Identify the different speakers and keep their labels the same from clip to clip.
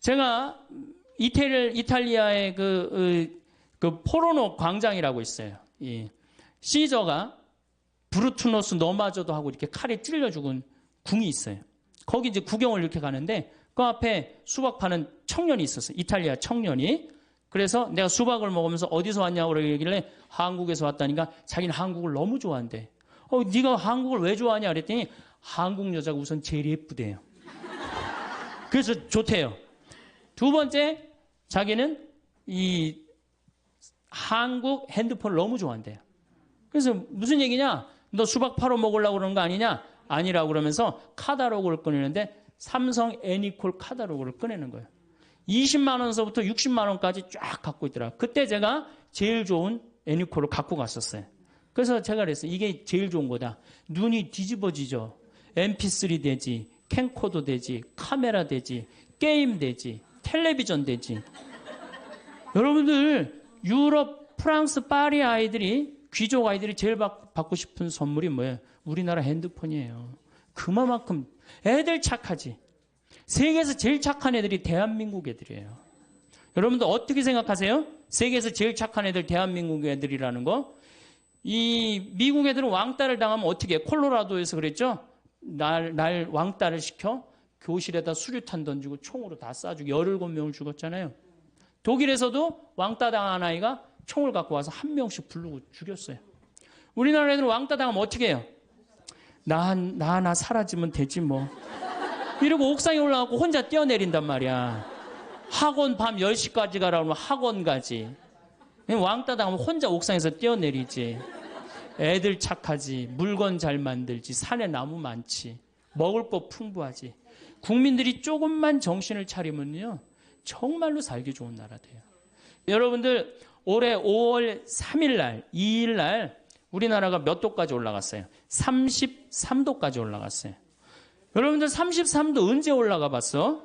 Speaker 1: 제가 이탈리아의 그 포로노 광장이라고 있어요. 이 시저가 브루투노스 너마저도 하고 이렇게 칼에 찔려 죽은 궁이 있어요. 거기 이제 구경을 이렇게 가는데 그 앞에 수박 파는 청년이 있었어요. 이탈리아 청년이. 그래서 내가 수박을 먹으면서 어디서 왔냐고 그러길래 한국에서 왔다니까 자기는 한국을 너무 좋아한대. 네가 한국을 왜 좋아하냐 그랬더니 한국 여자가 우선 제일 예쁘대요. 그래서 좋대요. 두 번째, 자기는 이 한국 핸드폰을 너무 좋아한대요. 그래서 무슨 얘기냐? 너 수박 팔아 먹으려고 그러는 거 아니냐? 아니라고 그러면서 카탈로그를 꺼내는데 삼성 애니콜 카탈로그를 꺼내는 거예요. 20만 원서부터 60만 원까지 쫙 갖고 있더라. 그때 제가 제일 좋은 애니콜을 갖고 갔었어요. 그래서 제가 그랬어요. 이게 제일 좋은 거다. 눈이 뒤집어지죠. MP3 되지, 캠코더 되지, 카메라 되지, 게임 되지, 텔레비전 되지. 여러분들 유럽, 프랑스, 파리 아이들이 귀족 아이들이 제일 받고 싶은 선물이 뭐예요? 우리나라 핸드폰이에요. 그만큼 애들 착하지. 세계에서 제일 착한 애들이 대한민국 애들이에요. 여러분들 어떻게 생각하세요? 세계에서 제일 착한 애들 대한민국 애들이라는 거? 이 미국 애들은 왕따를 당하면 어떻게 해? 콜로라도에서 그랬죠? 날 왕따를 시켜 교실에다 수류탄 던지고 총으로 다 쏴주고 17명을 죽었잖아요. 독일에서도 왕따 당한 아이가 총을 갖고 와서 한 명씩 부르고 죽였어요. 우리나라 애들은 왕따 당하면 어떻게 해요? 나 하나 사라지면 되지 뭐. 이러고 옥상에 올라가고 혼자 뛰어내린단 말이야. 학원 밤 10시까지 가라고 하면 학원 가지. 왕따 당하면 혼자 옥상에서 뛰어내리지. 애들 착하지. 물건 잘 만들지. 산에 나무 많지. 먹을 거 풍부하지. 국민들이 조금만 정신을 차리면요. 정말로 살기 좋은 나라 돼요. 여러분들 올해 5월 3일 날, 2일 날 우리나라가 몇 도까지 올라갔어요? 33도까지 올라갔어요. 여러분들 33도 언제 올라가 봤어?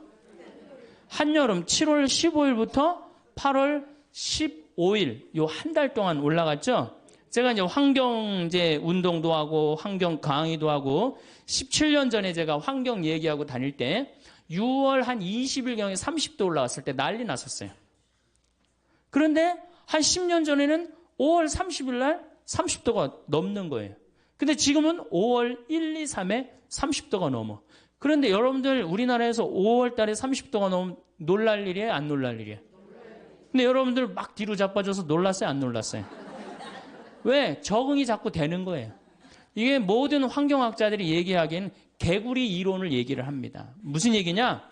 Speaker 1: 한여름 7월 15일부터 8월 15일 요 한 달 동안 올라갔죠? 제가 이제 환경 운동도 하고 환경 강의도 하고 17년 전에 제가 환경 얘기하고 다닐 때 6월 한 20일경에 30도 올라왔을 때 난리 났었어요. 그런데 한 10년 전에는 5월 30일 날 30도가 넘는 거예요. 근데 지금은 5월 1, 2, 3에 30도가 넘어. 그런데 여러분들 우리나라에서 5월 달에 30도가 넘으면 놀랄 일이에요? 안 놀랄 일이에요? 근데 여러분들 막 뒤로 자빠져서 놀랐어요? 안 놀랐어요? 왜? 적응이 자꾸 되는 거예요. 이게 모든 환경학자들이 얘기하기엔 개구리 이론을 얘기를 합니다. 무슨 얘기냐?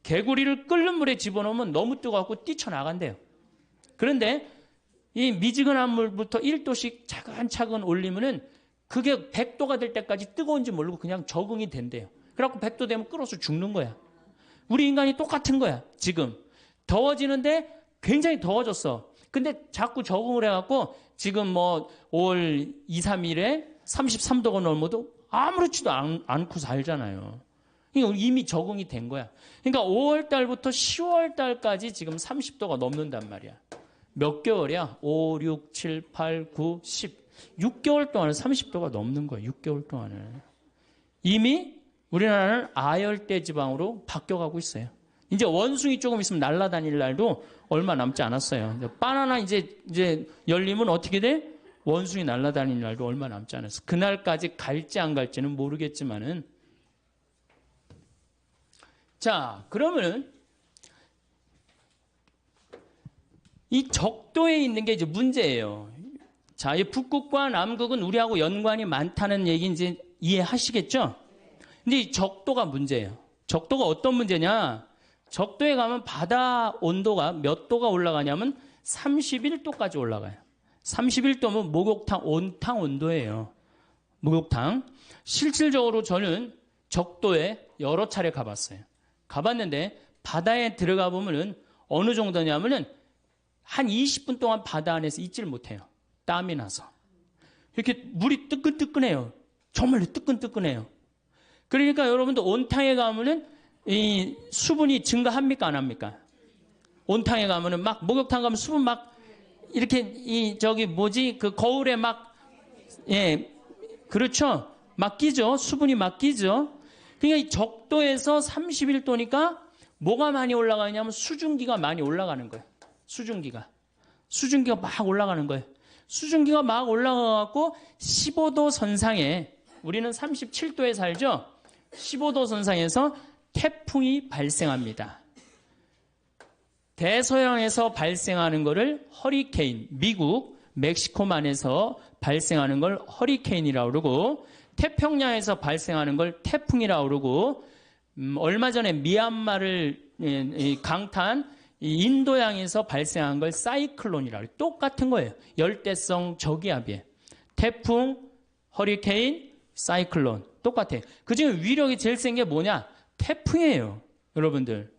Speaker 1: 개구리를 끓는 물에 집어넣으면 너무 뜨거워서 뛰쳐나간대요. 그런데 이 미지근한 물부터 1도씩 차근차근 올리면은 그게 100도가 될 때까지 뜨거운지 모르고 그냥 적응이 된대요. 그래갖고 100도 되면 끓어서 죽는 거야. 우리 인간이 똑같은 거야. 지금 더워지는데 굉장히 더워졌어. 근데 자꾸 적응을 해갖고 지금 뭐 5월 2, 3일에 33도가 넘어도 아무렇지도 않고 살잖아요. 그러니까 이미 적응이 된 거야. 그러니까 5월 달부터 10월 달까지 지금 30도가 넘는단 말이야. 몇 개월이야? 5, 6, 7, 8, 9, 10. 6개월 동안에 30도가 넘는 거예요. 6개월 동안에. 이미 우리나라는 아열대 지방으로 바뀌어가고 있어요. 이제 원숭이 조금 있으면 날아다닐 날도 얼마 남지 않았어요. 바나나 이제 열리면 어떻게 돼? 원숭이 날아다닐 날도 얼마 남지 않았어. 그날까지 갈지 안 갈지는 모르겠지만은. 자, 그러면은 이 적도에 있는 게 이제 문제예요. 자, 이 북극과 남극은 우리하고 연관이 많다는 얘기 이제 이해하시겠죠? 근데 이 적도가 문제예요. 적도가 어떤 문제냐? 적도에 가면 바다 온도가 몇 도가 올라가냐면 31도까지 올라가요. 31도면 목욕탕 온탕 온도예요. 목욕탕. 실질적으로 저는 적도에 여러 차례 가봤어요. 가봤는데 바다에 들어가 보면은 어느 정도냐면은 한 20분 동안 바다 안에서 있질 못해요. 땀이 나서. 이렇게 물이 뜨끈뜨끈해요. 정말로 뜨끈뜨끈해요. 그러니까 여러분들 온탕에 가면은 이 수분이 증가합니까? 안 합니까? 온탕에 가면은 막 목욕탕 가면 수분 막 이렇게 그 거울에 막, 예, 그렇죠? 막 끼죠? 수분이 막 끼죠? 그러니까 이 적도에서 31도니까 뭐가 많이 올라가냐면 수증기가 많이 올라가는 거예요. 수증기가 막 올라가는 거예요. 수증기가 막 올라가갖고 15도 선상에, 우리는 37도에 살죠. 15도 선상에서 태풍이 발생합니다. 대서양에서 발생하는 거를 허리케인, 미국, 멕시코만에서 발생하는 걸 허리케인이라고 그러고, 태평양에서 발생하는 걸 태풍이라고 그러고, 얼마 전에 미얀마를 강타한 인도양에서 발생한 걸 사이클론이라고, 똑같은 거예요. 열대성 저기압이에요. 태풍, 허리케인, 사이클론 똑같아요. 그중에 위력이 제일 센 게 뭐냐? 태풍이에요. 여러분들,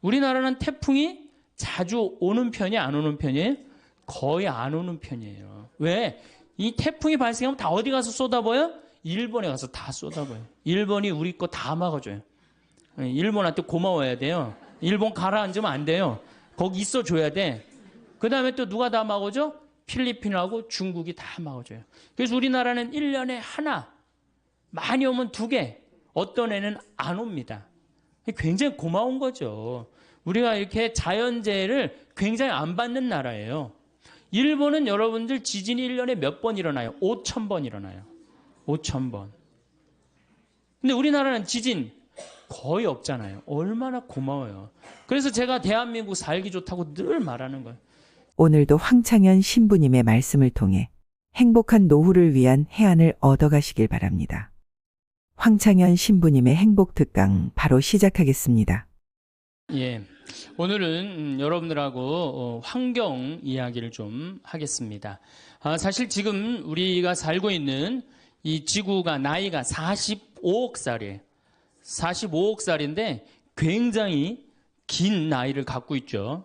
Speaker 1: 우리나라는 태풍이 자주 오는 편이 안 오는 편이에요? 거의 안 오는 편이에요. 왜? 이 태풍이 발생하면 다 어디 가서 쏟아부어요? 일본에 가서 다 쏟아부어요. 일본이 우리 거 다 막아줘요. 일본한테 고마워야 돼요. 일본 가라앉으면 안 돼요. 거기 있어줘야 돼. 그 다음에 또 누가 다 막아줘? 필리핀하고 중국이 다 막아줘요. 그래서 우리나라는 1년에 하나, 많이 오면 2개, 어떤 애는 안 옵니다. 굉장히 고마운 거죠. 우리가 이렇게 자연재해를 굉장히 안 받는 나라예요. 일본은 여러분들 지진이 1년에 몇 번 일어나요? 5,000번 일어나요. 5,000번. 근데 우리나라는 지진 거의 없잖아요. 얼마나 고마워요. 그래서 제가 대한민국 살기 좋다고 늘 말하는 거예요.
Speaker 2: 오늘도 황창현 신부님의 말씀을 통해 행복한 노후를 위한 해안을 얻어가시길 바랍니다. 황창현 신부님의 행복 특강 바로 시작하겠습니다.
Speaker 1: 예, 오늘은 여러분들하고 환경 이야기를 좀 하겠습니다. 사실 지금 우리가 살고 있는 이 지구가 나이가 45억 살이에요. 45억 살인데 굉장히 긴 나이를 갖고 있죠.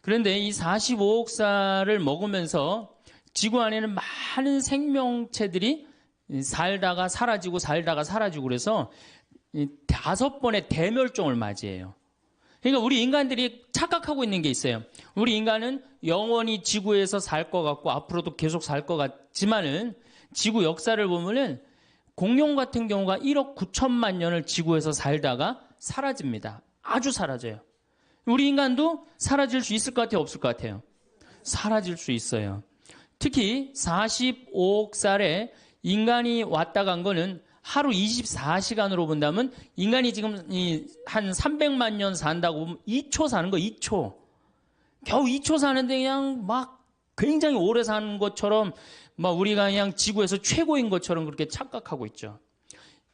Speaker 1: 그런데 이 45억 살을 먹으면서 지구 안에는 많은 생명체들이 살다가 사라지고 살다가 사라지고 그래서 5번의 대멸종을 맞이해요. 그러니까 우리 인간들이 착각하고 있는 게 있어요. 우리 인간은 영원히 지구에서 살 것 같고 앞으로도 계속 살 것 같지만은 지구 역사를 보면은 공룡 같은 경우가 1억 9천만 년을 지구에서 살다가 사라집니다. 아주 사라져요. 우리 인간도 사라질 수 있을 것 같아요? 없을 것 같아요? 사라질 수 있어요. 특히 45억 살에 인간이 왔다 간 거는 하루 24시간으로 본다면 인간이 지금 한 300만 년 산다고 보면 2초 사는 거, 2초. 겨우 2초 사는데 그냥 막 굉장히 오래 사는 것처럼 막 우리가 그냥 지구에서 최고인 것처럼 그렇게 착각하고 있죠.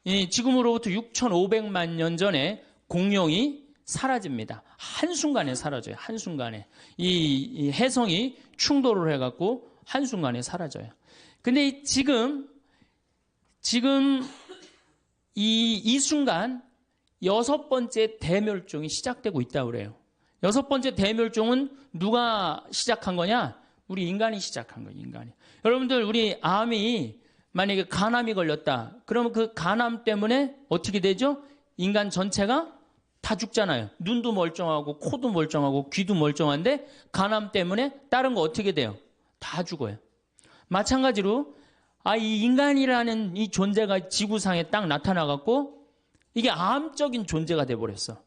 Speaker 1: 지금으로부터 6,500만 년 전에 공룡이 사라집니다. 한순간에 사라져요. 한순간에. 이 해성이 충돌을 해갖고 한순간에 사라져요. 근데 지금 이 순간 6번째 대멸종이 시작되고 있다고 그래요. 6번째 대멸종은 누가 시작한 거냐? 우리 인간이 시작한 거예요. 인간이. 여러분들, 우리 암이 만약에 간암이 걸렸다. 그러면 그 간암 때문에 어떻게 되죠? 인간 전체가 다 죽잖아요. 눈도 멀쩡하고 코도 멀쩡하고 귀도 멀쩡한데 간암 때문에 다른 거 어떻게 돼요? 다 죽어요. 마찬가지로 이 인간이라는 이 존재가 지구상에 딱 나타나갖고 이게 암적인 존재가 돼버렸어.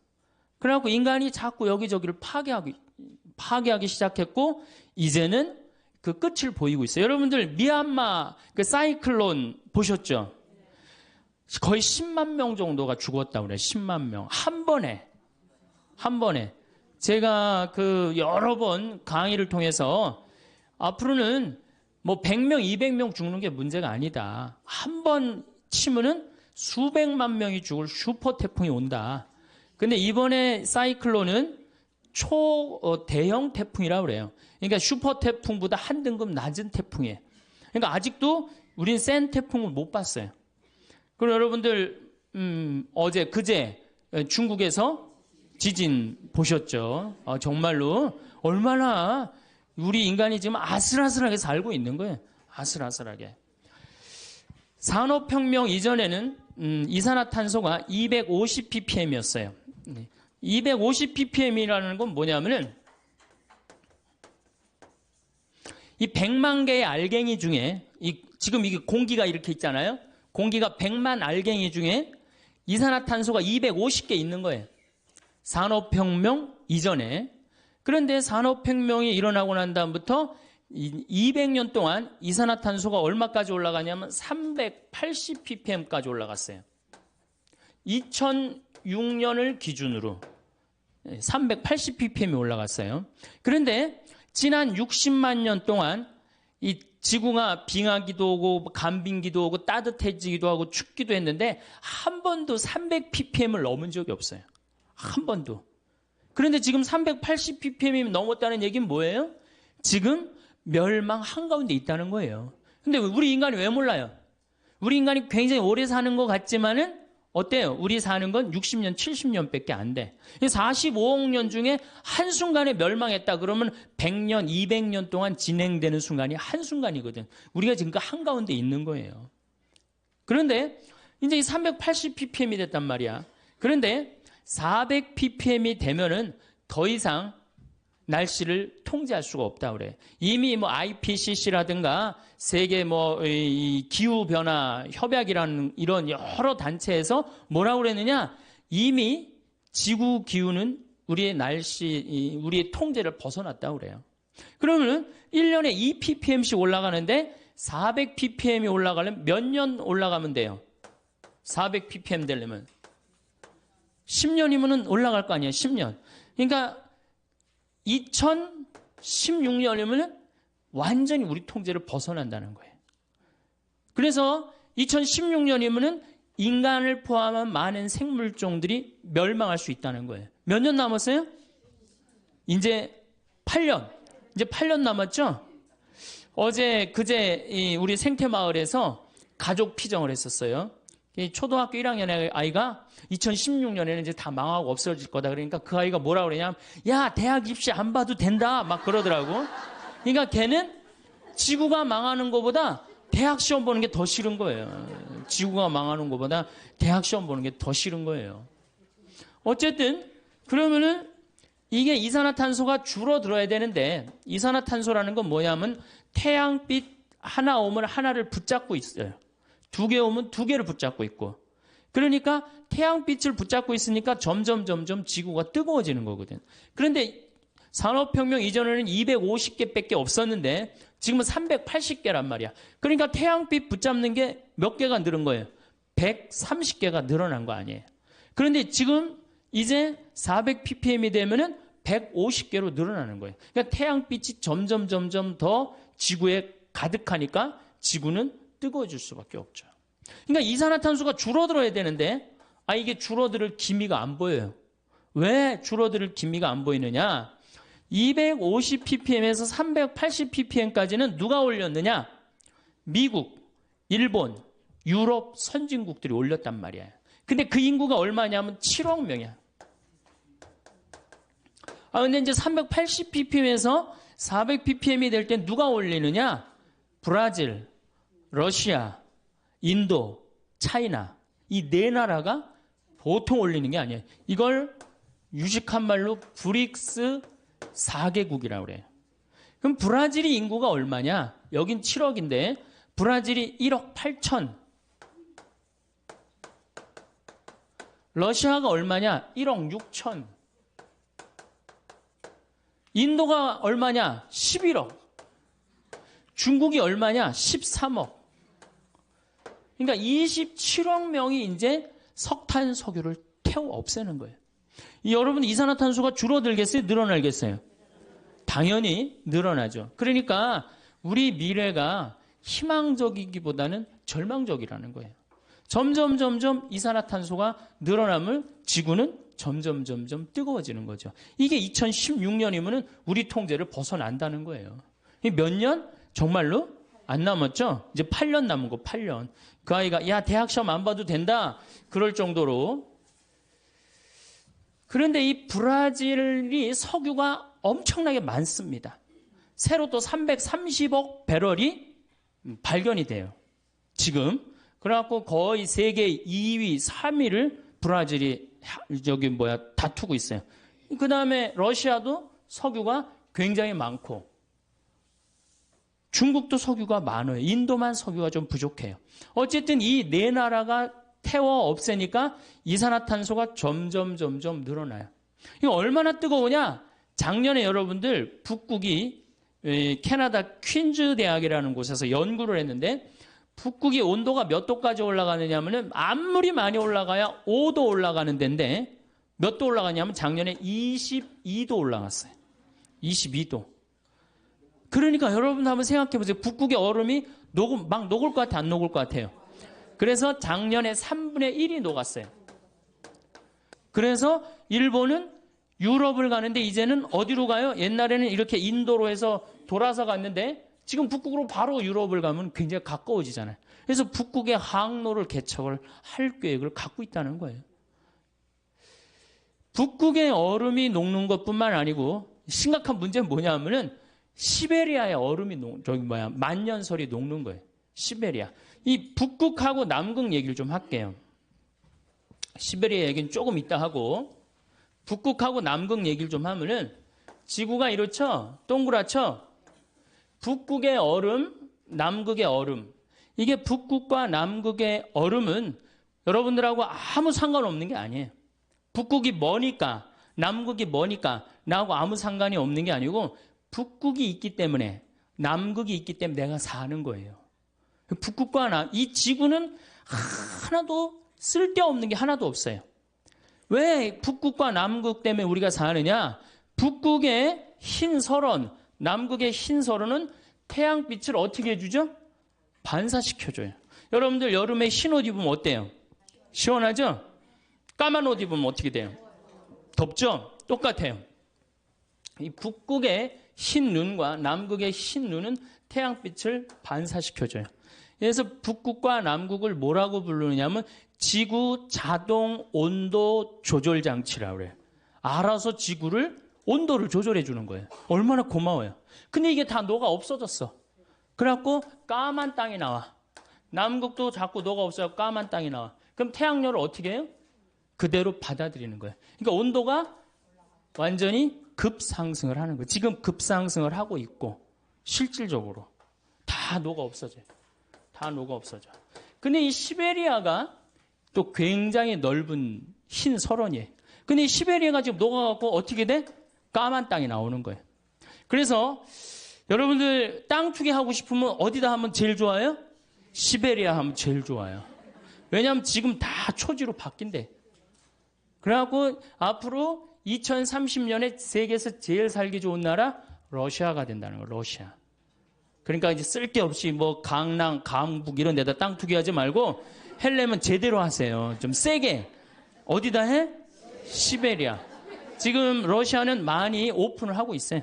Speaker 1: 그래갖고 인간이 자꾸 여기저기를 파괴하기 시작했고 이제는 그 끝을 보이고 있어요. 여러분들 미얀마 그 사이클론 보셨죠? 거의 10만 명 정도가 죽었다고 그래요. 10만 명. 한 번에. 제가 그 여러 번 강의를 통해서 앞으로는 뭐 100명, 200명 죽는 게 문제가 아니다. 한 번 치면은 수백만 명이 죽을 슈퍼 태풍이 온다. 근데 이번에 사이클론은 대형 태풍이라고 그래요. 그러니까 슈퍼 태풍보다 한 등급 낮은 태풍이에요. 그러니까 아직도 우린 센 태풍을 못 봤어요. 그럼 여러분들 그제 중국에서 지진 보셨죠? 정말로 얼마나 우리 인간이 지금 아슬아슬하게 살고 있는 거예요. 아슬아슬하게. 산업혁명 이전에는 이산화탄소가 250ppm이었어요. 250ppm이라는 건 뭐냐면은 이 100만 개의 알갱이 중에 지금 이게 공기가 이렇게 있잖아요. 공기가 100만 알갱이 중에 이산화탄소가 250개 있는 거예요. 산업혁명 이전에. 그런데 산업혁명이 일어나고 난 다음부터 200년 동안 이산화탄소가 얼마까지 올라가냐면 380 ppm까지 올라갔어요. 2006년을 기준으로 380 ppm이 올라갔어요. 그런데 지난 60만 년 동안 이 지구가 빙하기도 오고 간빙기도 오고 따뜻해지기도 하고 춥기도 했는데 한 번도 300 ppm을 넘은 적이 없어요. 한 번도. 그런데 지금 380 ppm이 넘었다는 얘기는 뭐예요? 지금 멸망 한가운데 있다는 거예요. 근데 우리 인간이 왜 몰라요? 우리 인간이 굉장히 오래 사는 것 같지만은 어때요? 우리 사는 건 60년, 70년밖에 안 돼. 45억 년 중에 한순간에 멸망했다 그러면 100년, 200년 동안 진행되는 순간이 한순간이거든. 우리가 지금 그 한가운데 있는 거예요. 그런데 이제 이 380 ppm이 됐단 말이야. 그런데 400 ppm이 되면은 더 이상 날씨를 통제할 수가 없다 그래. 이미 뭐 IPCC라든가 세계 이 기후 변화 협약이라는 이런 여러 단체에서 뭐라고 그랬느냐? 이미 지구 기후는 우리의 우리의 통제를 벗어났다고 그래요. 그러면은 1년에 2 ppm씩 올라가는데 400 ppm이 올라가려면 몇 년 올라가면 돼요? 400 ppm 되려면 10년이면은 올라갈 거 아니에요. 10년. 그러니까 2016년이면 완전히 우리 통제를 벗어난다는 거예요. 그래서 2016년이면 인간을 포함한 많은 생물종들이 멸망할 수 있다는 거예요. 몇 년 남았어요? 이제 8년. 이제 8년 남았죠? 그제 우리 생태마을에서 가족 피정을 했었어요. 초등학교 1학년의 아이가 2016년에는 이제 다 망하고 없어질 거다. 그러니까 그 아이가 뭐라 그러냐면, 야, 대학 입시 안 봐도 된다. 막 그러더라고. 그러니까 걔는 지구가 망하는 것보다 대학 시험 보는 게 더 싫은 거예요. 지구가 망하는 것보다 대학 시험 보는 게 더 싫은 거예요. 어쨌든, 그러면은 이게 이산화탄소가 줄어들어야 되는데, 이산화탄소라는 건 뭐냐면 태양빛 하나 오면 하나를 붙잡고 있어요. 2개 오면 2개를 붙잡고 있고. 그러니까 태양빛을 붙잡고 있으니까 점점 지구가 뜨거워지는 거거든. 그런데 산업혁명 이전에는 250개밖에 없었는데 지금은 380개란 말이야. 그러니까 태양빛 붙잡는 게 몇 개가 늘은 거예요? 130개가 늘어난 거 아니에요. 그런데 지금 이제 400 ppm이 되면은 150개로 늘어나는 거예요. 그러니까 태양빛이 점점 더 지구에 가득하니까 지구는 뜨거워질 수밖에 없죠. 그러니까 이산화탄소가 줄어들어야 되는데 이게 줄어들 기미가 안 보여요. 왜 줄어들 기미가 안 보이느냐? 250 ppm에서 380 ppm까지는 누가 올렸느냐? 미국, 일본, 유럽 선진국들이 올렸단 말이에요. 근데 그 인구가 얼마냐면 7억 명이야. 근데 이제 380 ppm에서 400 ppm이 될 때 누가 올리느냐? 브라질, 러시아, 인도, 차이나 이 네 나라가 보통 올리는 게 아니에요. 이걸 유식한 말로 브릭스 4개국이라고 그래요. 그럼 브라질이 인구가 얼마냐? 여긴 7억인데 브라질이 1억 8천. 러시아가 얼마냐? 1억 6천. 인도가 얼마냐? 11억. 중국이 얼마냐? 13억. 그러니까 27억 명이 이제 석탄, 석유를 태워 없애는 거예요. 여러분 이산화탄소가 줄어들겠어요? 늘어나겠어요? 당연히 늘어나죠. 그러니까 우리 미래가 희망적이기보다는 절망적이라는 거예요. 점점 이산화탄소가 늘어나면 지구는 점점 뜨거워지는 거죠. 이게 2016년이면 우리 통제를 벗어난다는 거예요. 몇 년? 정말로? 안 남았죠? 이제 8년 남은 거, 8년. 그 아이가, 야, 대학 시험 안 봐도 된다. 그럴 정도로. 그런데 이 브라질이 석유가 엄청나게 많습니다. 새로 또 330억 배럴이 발견이 돼요. 지금. 그래갖고 거의 세계 2위, 3위를 브라질이 다투고 있어요. 그 다음에 러시아도 석유가 굉장히 많고, 중국도 석유가 많아요. 인도만 석유가 좀 부족해요. 어쨌든 이 네 나라가 태워 없애니까 이산화탄소가 점점 늘어나요. 이거 얼마나 뜨거우냐? 작년에 여러분들 북극이 캐나다 퀸즈 대학이라는 곳에서 연구를 했는데 북극이 온도가 몇 도까지 올라가느냐면은 아무리 많이 올라가야 5도 올라가는 데인데 몇 도 올라가냐면 작년에 22도 올라갔어요. 22도. 그러니까 여러분 한번 생각해 보세요. 북극의 얼음이 막 녹을 것 같아, 안 녹을 것 같아요? 그래서 작년에 3분의 1이 녹았어요. 그래서 일본은 유럽을 가는데 이제는 어디로 가요? 옛날에는 이렇게 인도로 해서 돌아서 갔는데 지금 북극으로 바로 유럽을 가면 굉장히 가까워지잖아요. 그래서 북극의 항로를 개척을 할 계획을 갖고 있다는 거예요. 북극의 얼음이 녹는 것뿐만 아니고 심각한 문제는 뭐냐면은 시베리아의 얼음이 만년설이 녹는 거예요. 시베리아. 이 북극하고 남극 얘기를 좀 할게요. 시베리아 얘기는 조금 이따 하고 북극하고 남극 얘기를 좀 하면은 지구가 이렇죠? 동그랗죠? 북극의 얼음, 남극의 얼음. 이게 북극과 남극의 얼음은 여러분들하고 아무 상관없는 게 아니에요. 북극이 머니까, 남극이 머니까 나하고 아무 상관이 없는 게 아니고 북극이 있기 때문에, 남극이 있기 때문에 내가 사는 거예요. 북극과 이 지구는 하나도 쓸데없는 게 하나도 없어요. 왜 북극과 남극 때문에 우리가 사느냐? 북극의 흰 설원, 남극의 흰 설원은 태양빛을 어떻게 해주죠? 반사시켜줘요. 여러분들 여름에 흰 옷 입으면 어때요? 시원하죠? 까만 옷 입으면 어떻게 돼요? 덥죠? 똑같아요. 이 북극의 흰 눈과 남극의 흰 눈은 태양빛을 반사시켜줘요. 그래서 북극과 남극을 뭐라고 부르느냐면 지구 자동 온도 조절 장치라고 그래요. 알아서 지구를 온도를 조절해 주는 거예요. 얼마나 고마워요. 근데 이게 다 녹아 없어졌어. 그래갖고 까만 땅이 나와. 남극도 자꾸 녹아 없어요. 까만 땅이 나와. 그럼 태양열을 어떻게 해요? 그대로 받아들이는 거예요. 그러니까 온도가 완전히 급상승을 하는 거예요. 지금 급상승을 하고 있고 실질적으로 다 녹아 없어져요. 다 녹아 없어져. 근데 이 시베리아가 또 굉장히 넓은 흰 설원이에요. 근데 이 시베리아가 지금 녹아갖고 어떻게 돼? 까만 땅이 나오는 거예요. 그래서 여러분들 땅 투기 하고 싶으면 어디다 하면 제일 좋아요? 시베리아 하면 제일 좋아요. 왜냐하면 지금 다 초지로 바뀐대. 그래갖고 앞으로 2030년에 세계에서 제일 살기 좋은 나라 러시아가 된다는 거예요. 러시아. 그러니까 이제 쓸데없이 뭐 강남, 강북 이런 데다 땅 투기하지 말고 헬려면 제대로 하세요. 좀 세게. 어디다 해? 시베리아. 지금 러시아는 많이 오픈을 하고 있어요.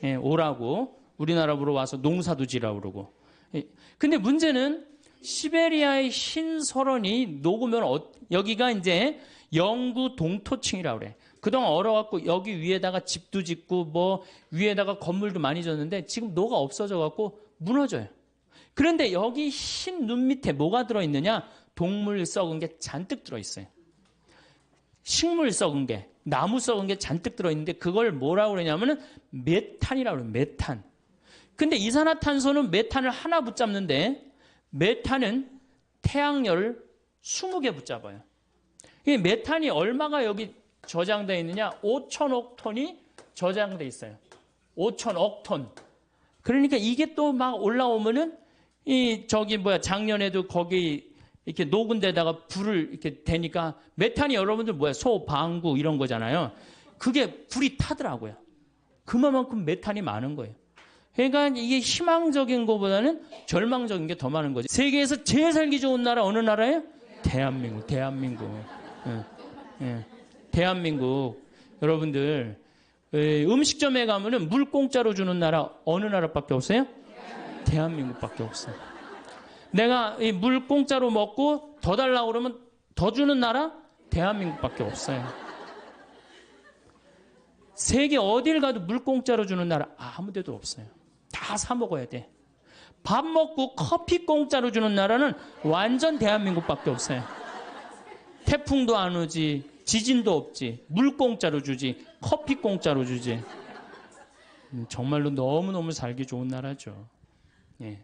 Speaker 1: 예, 오라고. 우리나라로 와서 농사도 지라고 그러고. 예. 근데 문제는 시베리아의 흰 설원이 녹으면 여기가 이제 영구 동토층이라고 그래. 그동안 얼어갖고 여기 위에다가 집도 짓고 뭐 위에다가 건물도 많이 졌는데 지금 녹아 없어져갖고 무너져요. 그런데 여기 흰 눈 밑에 뭐가 들어있느냐? 동물 썩은 게 잔뜩 들어있어요. 식물 썩은 게, 나무 썩은 게 잔뜩 들어있는데 그걸 뭐라고 그러냐면은 메탄이라고 그래요. 메탄. 근데 이산화탄소는 메탄을 하나 붙잡는데 메탄은 태양열을 20개 붙잡아요. 이 메탄이 얼마가 여기 저장되어 있느냐? 5천억 톤이 저장되어 있어요. 5천억 톤. 그러니까 이게 또 막 올라오면은 작년에도 거기 이렇게 녹은 데다가 불을 이렇게 대니까 메탄이 여러분들 소, 방구 이런 거잖아요. 그게 불이 타더라고요. 그만큼 메탄이 많은 거예요. 그러니까 이게 희망적인 것보다는 절망적인 게 더 많은 거죠. 세계에서 제일 살기 좋은 나라 어느 나라예요? 대한민국. 예. 대한민국. 여러분들 음식점에 가면은 물 공짜로 주는 나라 어느 나라밖에 없어요? 대한민국밖에 없어요. 내가 이 물 공짜로 먹고 더 달라고 그러면 더 주는 나라? 대한민국밖에 없어요. 세계 어딜 가도 물 공짜로 주는 나라 아무 데도 없어요. 다 사 먹어야 돼. 밥 먹고 커피 공짜로 주는 나라는 완전 대한민국밖에 없어요. 태풍도 안 오지, 지진도 없지, 물 공짜로 주지, 커피 공짜로 주지. 정말로 너무너무 살기 좋은 나라죠. 예.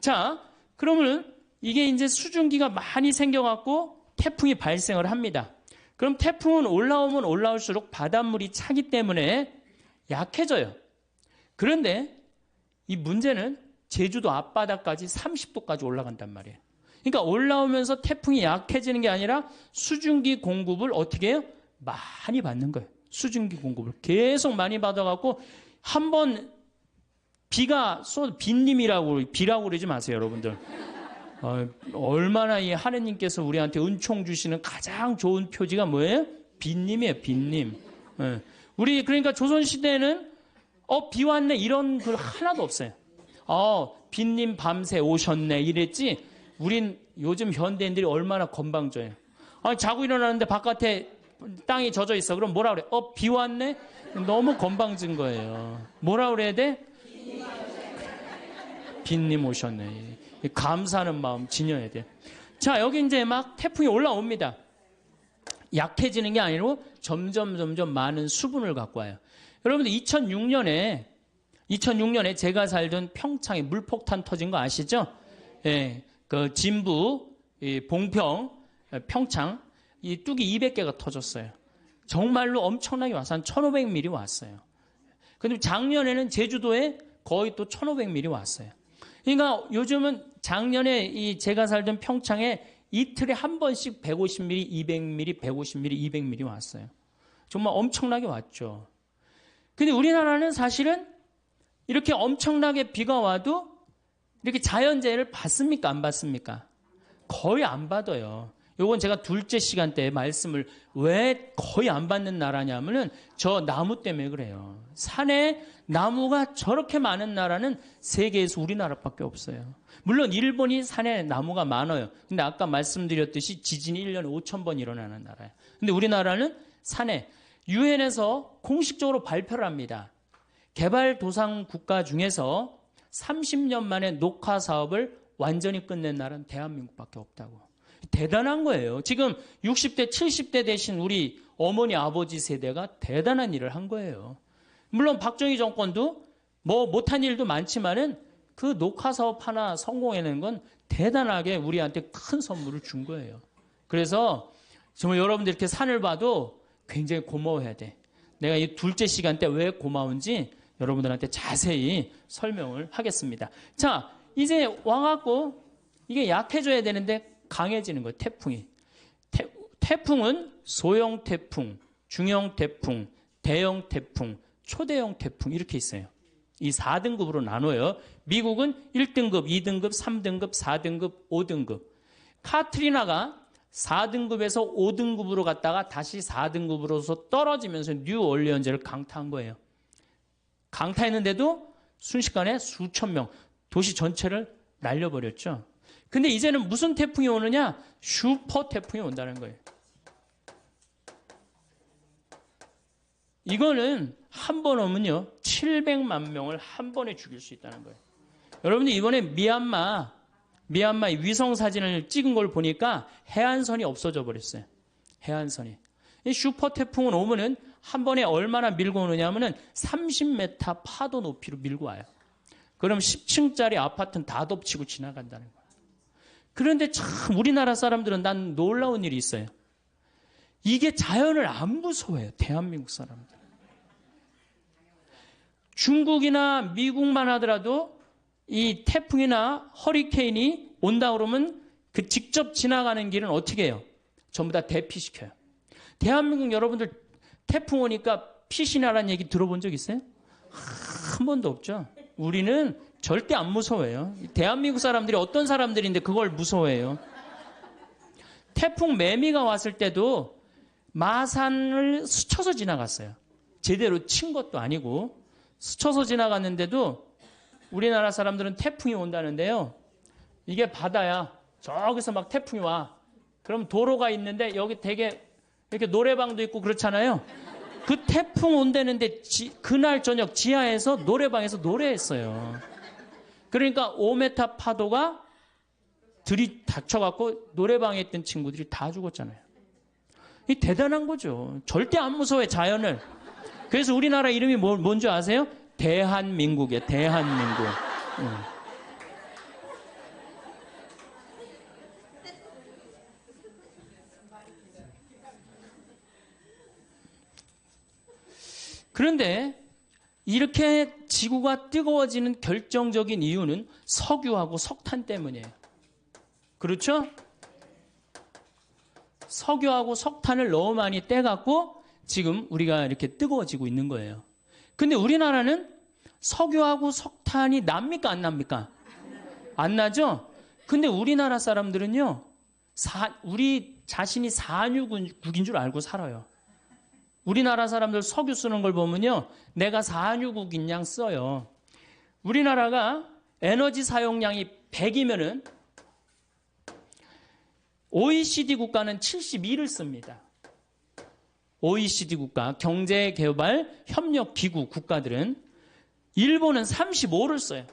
Speaker 1: 자, 그러면 이게 이제 수증기가 많이 생겨갖고 태풍이 발생을 합니다. 그럼 태풍은 올라오면 올라올수록 바닷물이 차기 때문에 약해져요. 그런데 이 문제는 제주도 앞바다까지 30도까지 올라간단 말이에요. 그러니까 올라오면서 태풍이 약해지는 게 아니라 수증기 공급을 어떻게 해요? 많이 받는 거예요. 수증기 공급을 계속 많이 받아갖고 한번 비가 빈님이라고 비라고 그러지 마세요, 여러분들. 얼마나 이 하느님께서 우리한테 은총 주시는 가장 좋은 표지가 뭐예요? 빈님이에요, 빈님. 예. 우리 그러니까 조선 시대에는 비 왔네 이런 글 하나도 없어요. 빈님 밤새 오셨네 이랬지. 우린 요즘 현대인들이 얼마나 건방져요. 자고 일어나는데 바깥에 땅이 젖어 있어. 그럼 뭐라 그래? 비 왔네? 너무 건방진 거예요. 뭐라 그래야 돼? 빈님 오셨네. 감사하는 마음 지녀야 돼. 자, 여기 이제 막 태풍이 올라옵니다. 약해지는 게 아니고 점점 많은 수분을 갖고 와요. 여러분들 2006년에 제가 살던 평창에 물폭탄 터진 거 아시죠? 예, 그 진부, 봉평, 평창 이 뚝이 200개가 터졌어요. 정말로 엄청나게 와서 한 1,500mm 왔어요. 근데 작년에는 제주도에 거의 또 1,500mm 왔어요. 그러니까 요즘은 작년에 제가 살던 평창에 이틀에 한 번씩 150mm, 200mm, 150mm, 200mm 왔어요. 정말 엄청나게 왔죠. 근데 우리나라는 사실은 이렇게 엄청나게 비가 와도 이렇게 자연재해를 받습니까? 안 받습니까? 거의 안 받아요. 요건 제가 둘째 시간 때 말씀을 왜 거의 안 받는 나라냐면은 저 나무 때문에 그래요. 산에 나무가 저렇게 많은 나라는 세계에서 우리나라밖에 없어요. 물론 일본이 산에 나무가 많아요. 근데 아까 말씀드렸듯이 지진이 1년에 5,000번 일어나는 나라예요. 근데 우리나라는 산에 유엔에서 공식적으로 발표를 합니다. 개발도상 국가 중에서 30년 만에 녹화 사업을 완전히 끝낸 나라는 대한민국밖에 없다고. 대단한 거예요. 지금 60대, 70대 되신 우리 어머니, 아버지 세대가 대단한 일을 한 거예요. 물론 박정희 정권도 뭐 못한 일도 많지만은 그 녹화 사업 하나 성공해낸 건 대단하게 우리한테 큰 선물을 준 거예요. 그래서 정말 여러분들 이렇게 산을 봐도 굉장히 고마워해야 돼. 내가 이 둘째 시간 때 왜 고마운지 여러분들한테 자세히 설명을 하겠습니다. 자, 이제 와갖고 이게 약해져야 되는데 강해지는 거예요. 태풍이. 태풍은 소형 태풍, 중형 태풍, 대형 태풍, 초대형 태풍 이렇게 있어요. 이 4등급으로 나눠요. 미국은 1등급, 2등급, 3등급, 4등급, 5등급. 카트리나가 4등급에서 5등급으로 갔다가 다시 4등급으로서 떨어지면서 뉴올리언즈를 강타한 거예요. 강타했는데도 순식간에 수천 명, 도시 전체를 날려버렸죠. 근데 이제는 무슨 태풍이 오느냐? 슈퍼 태풍이 온다는 거예요. 이거는 한 번 오면요 700만 명을 한 번에 죽일 수 있다는 거예요. 여러분들 이번에 미얀마 위성 사진을 찍은 걸 보니까 해안선이 없어져 버렸어요. 해안선이. 이 슈퍼 태풍은 오면은 한 번에 얼마나 밀고 오느냐 하면은 30m 파도 높이로 밀고 와요. 그럼 10층짜리 아파트는 다 덮치고 지나간다는 거예요. 그런데 참 우리나라 사람들은 난 놀라운 일이 있어요. 이게 자연을 안 무서워해요. 대한민국 사람들. 중국이나 미국만 하더라도 이 태풍이나 허리케인이 온다 그러면 그 직접 지나가는 길은 어떻게 해요? 전부 다 대피시켜요. 대한민국 여러분들 태풍 오니까 피신하라는 얘기 들어본 적 있어요? 한 번도 없죠. 우리는 절대 안 무서워해요. 대한민국 사람들이 어떤 사람들인데 그걸 무서워해요. 태풍 매미가 왔을 때도 마산을 스쳐서 지나갔어요. 제대로 친 것도 아니고 스쳐서 지나갔는데도 우리나라 사람들은 태풍이 온다는데요. 이게 바다야. 저기서 막 태풍이 와. 그럼 도로가 있는데 여기 되게 이렇게 노래방도 있고 그렇잖아요. 그 태풍 온다는데 그날 저녁 지하에서 노래방에서 노래했어요. 그러니까 5m 파도가 들이닥쳐갖고 노래방에 있던 친구들이 다 죽었잖아요. 이 대단한 거죠. 절대 안 무서워해 자연을. 그래서 우리나라 이름이 뭔지 아세요? 대한민국이에요. 대한민국. 그런데 이렇게 지구가 뜨거워지는 결정적인 이유는 석유하고 석탄 때문이에요. 그렇죠? 석유하고 석탄을 너무 많이 떼갖고 지금 우리가 이렇게 뜨거워지고 있는 거예요. 근데 우리나라는 석유하고 석탄이 납니까? 안 납니까? 안 나죠? 근데 우리나라 사람들은요, 우리 자신이 산유국인 줄 알고 살아요. 우리나라 사람들 석유 쓰는 걸 보면요, 내가 산유국인 양 써요. 우리나라가 에너지 사용량이 100이면은 OECD 국가는 72를 씁니다. OECD 국가, 경제개발협력기구 국가들은 일본은 35를 써요.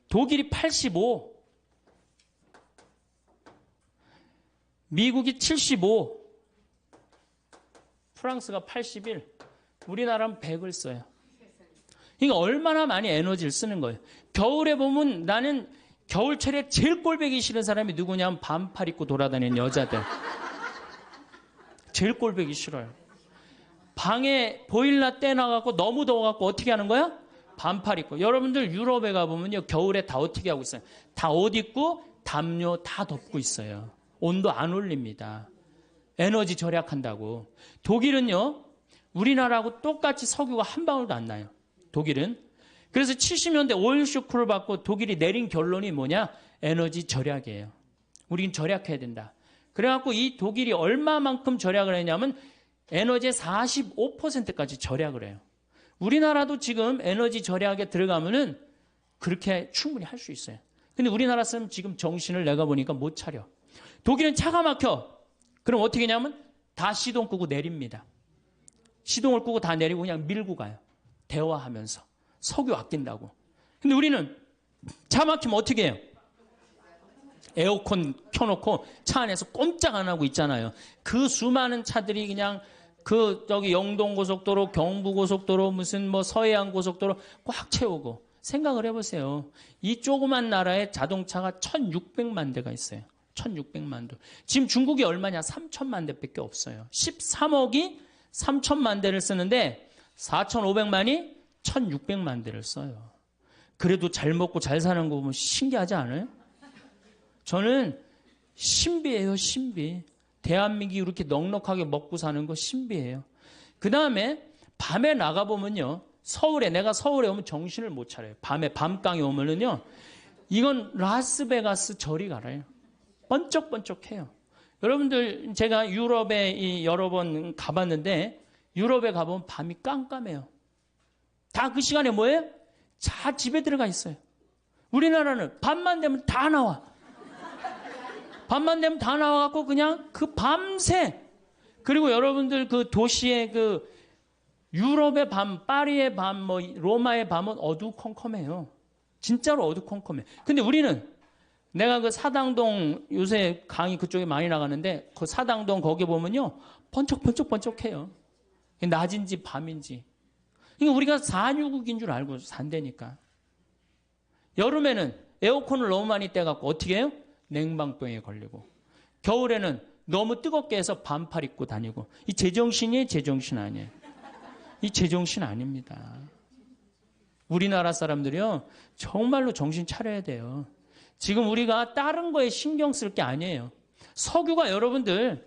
Speaker 1: 독일이 85, 미국이 75, 프랑스가 81, 우리나라는 100을 써요. 그러니까 얼마나 많이 에너지를 쓰는 거예요. 겨울에 보면 나는 겨울철에 제일 꼴보기 싫은 사람이 누구냐면 반팔 입고 돌아다니는 여자들. 제일 꼴보기 싫어요. 방에 보일러 떼놔갖고 너무 더워갖고 어떻게 하는 거야? 반팔 입고. 여러분들 유럽에 가보면요, 겨울에 다 어떻게 하고 있어요? 다 옷 입고 담요 다 덮고 있어요. 온도 안 올립니다. 에너지 절약한다고. 독일은요, 우리나라하고 똑같이 석유가 한 방울도 안 나요. 독일은. 그래서 70년대 오일 쇼크를 받고 독일이 내린 결론이 뭐냐? 에너지 절약이에요. 우린 절약해야 된다. 그래갖고 이 독일이 얼마만큼 절약을 했냐면 에너지의 45%까지 절약을 해요. 우리나라도 지금 에너지 절약에 들어가면은 그렇게 충분히 할 수 있어요. 근데 우리나라 사람 지금 정신을 내가 보니까 못 차려. 독일은 차가 막혀. 그럼 어떻게 하냐면 다 시동 끄고 내립니다. 시동을 끄고 다 내리고 그냥 밀고 가요. 대화하면서. 석유 아낀다고. 근데 우리는 차 막히면 어떻게 해요? 에어컨 켜놓고 차 안에서 꼼짝 안 하고 있잖아요. 그 수많은 차들이 그냥 저기 영동고속도로, 경부고속도로, 무슨 뭐 서해안고속도로 꽉 채우고. 생각을 해보세요. 이 조그만 나라에 자동차가 1600만 대가 있어요. 1600만 대. 지금 중국이 얼마냐? 3000만 대밖에 없어요. 13억이 3000만 대를 쓰는데 4500만이 1600만 대를 써요. 그래도 잘 먹고 잘 사는 거 보면 신기하지 않아요? 저는 신비해요, 신비. 대한민국이 이렇게 넉넉하게 먹고 사는 거 신비해요. 그 다음에 밤에 나가보면요, 내가 서울에 오면 정신을 못 차려요. 밤에 밤강에 오면은요, 이건 라스베가스 저리 가라요. 번쩍번쩍해요. 여러분들, 제가 유럽에 여러 번 가봤는데, 유럽에 가보면 밤이 깜깜해요. 다 그 시간에 뭐예요? 다 집에 들어가 있어요. 우리나라는 밤만 되면 다 나와. 밤만 되면 다 나와갖고 그냥 그 밤새. 그리고 여러분들 그 도시의 그 유럽의 밤, 파리의 밤, 뭐 로마의 밤은 어두컴컴해요. 진짜로 어두컴컴해. 근데 우리는 내가 그 사당동 요새 강의 그쪽에 많이 나가는데 그 사당동 거기 보면요, 번쩍번쩍번쩍해요. 낮인지 밤인지. 그러니까 우리가 산유국인 줄 알고 산다니까. 여름에는 에어컨을 너무 많이 떼갖고 어떻게 해요? 냉방병에 걸리고. 겨울에는 너무 뜨겁게 해서 반팔 입고 다니고. 이 제정신이에요? 제정신 아니에요? 이 제정신 아닙니다. 우리나라 사람들이요, 정말로 정신 차려야 돼요. 지금 우리가 다른 거에 신경 쓸 게 아니에요. 석유가 여러분들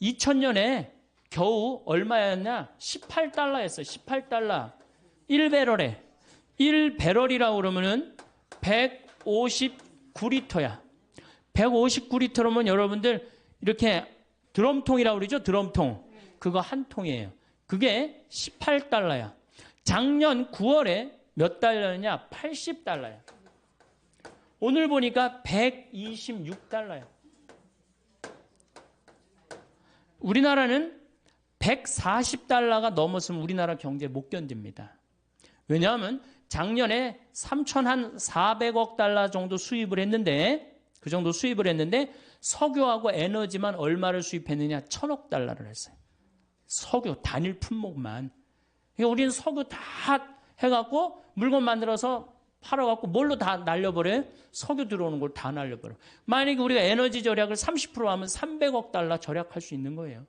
Speaker 1: 2000년에 겨우 얼마였냐? 18달러였어요. 18달러. 1배럴에. 1배럴이라고 그러면은 159리터야. 159리터면 여러분들 이렇게 드럼통이라고 그러죠? 드럼통. 그거 한 통이에요. 그게 18달러야. 작년 9월에 몇 달러냐? 80달러야. 오늘 보니까 126달러야. 우리나라는 140달러가 넘었으면 우리나라 경제 못 견딥니다. 왜냐하면 작년에 3,400억 달러 정도 수입을 했는데, 그 정도 수입을 했는데 석유하고 에너지만 얼마를 수입했느냐? 1,000억 달러를 했어요. 석유 단일 품목만. 그러니까 우리는 석유 다 해갖고 물건 만들어서 팔아갖고 뭘로 다 날려버려요? 석유 들어오는 걸 다 날려버려요. 만약에 우리가 에너지 절약을 30% 하면 300억 달러 절약할 수 있는 거예요.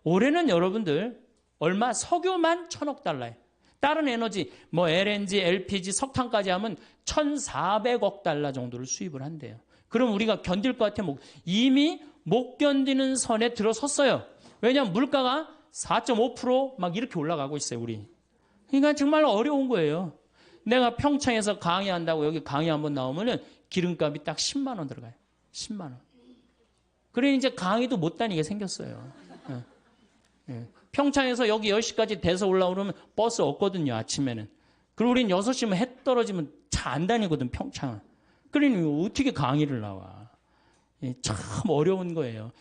Speaker 1: 올해는 여러분들 얼마 석유만 1,000억 달러예요. 다른 에너지 뭐 LNG, LPG, 석탄까지 하면 1,400억 달러 정도를 수입을 한대요. 그럼 우리가 견딜 것 같아요? 이미 못 견디는 선에 들어섰어요. 왜냐하면 물가가 4.5% 이렇게 올라가고 있어요, 우리. 그러니까 정말 어려운 거예요. 내가 평창에서 강의한다고 여기 강의 한번 나오면은 기름값이 딱 10만 원 들어가요. 10만 원. 그래 이제 강의도 못 다니게 생겼어요. 예. 평창에서 여기 10시까지 돼서 올라오면 버스 없거든요, 아침에는. 그리고 우린 6시면 해 떨어지면 차 안 다니거든, 평창은. 그러니 어떻게 강의를 나와. 참 어려운 거예요.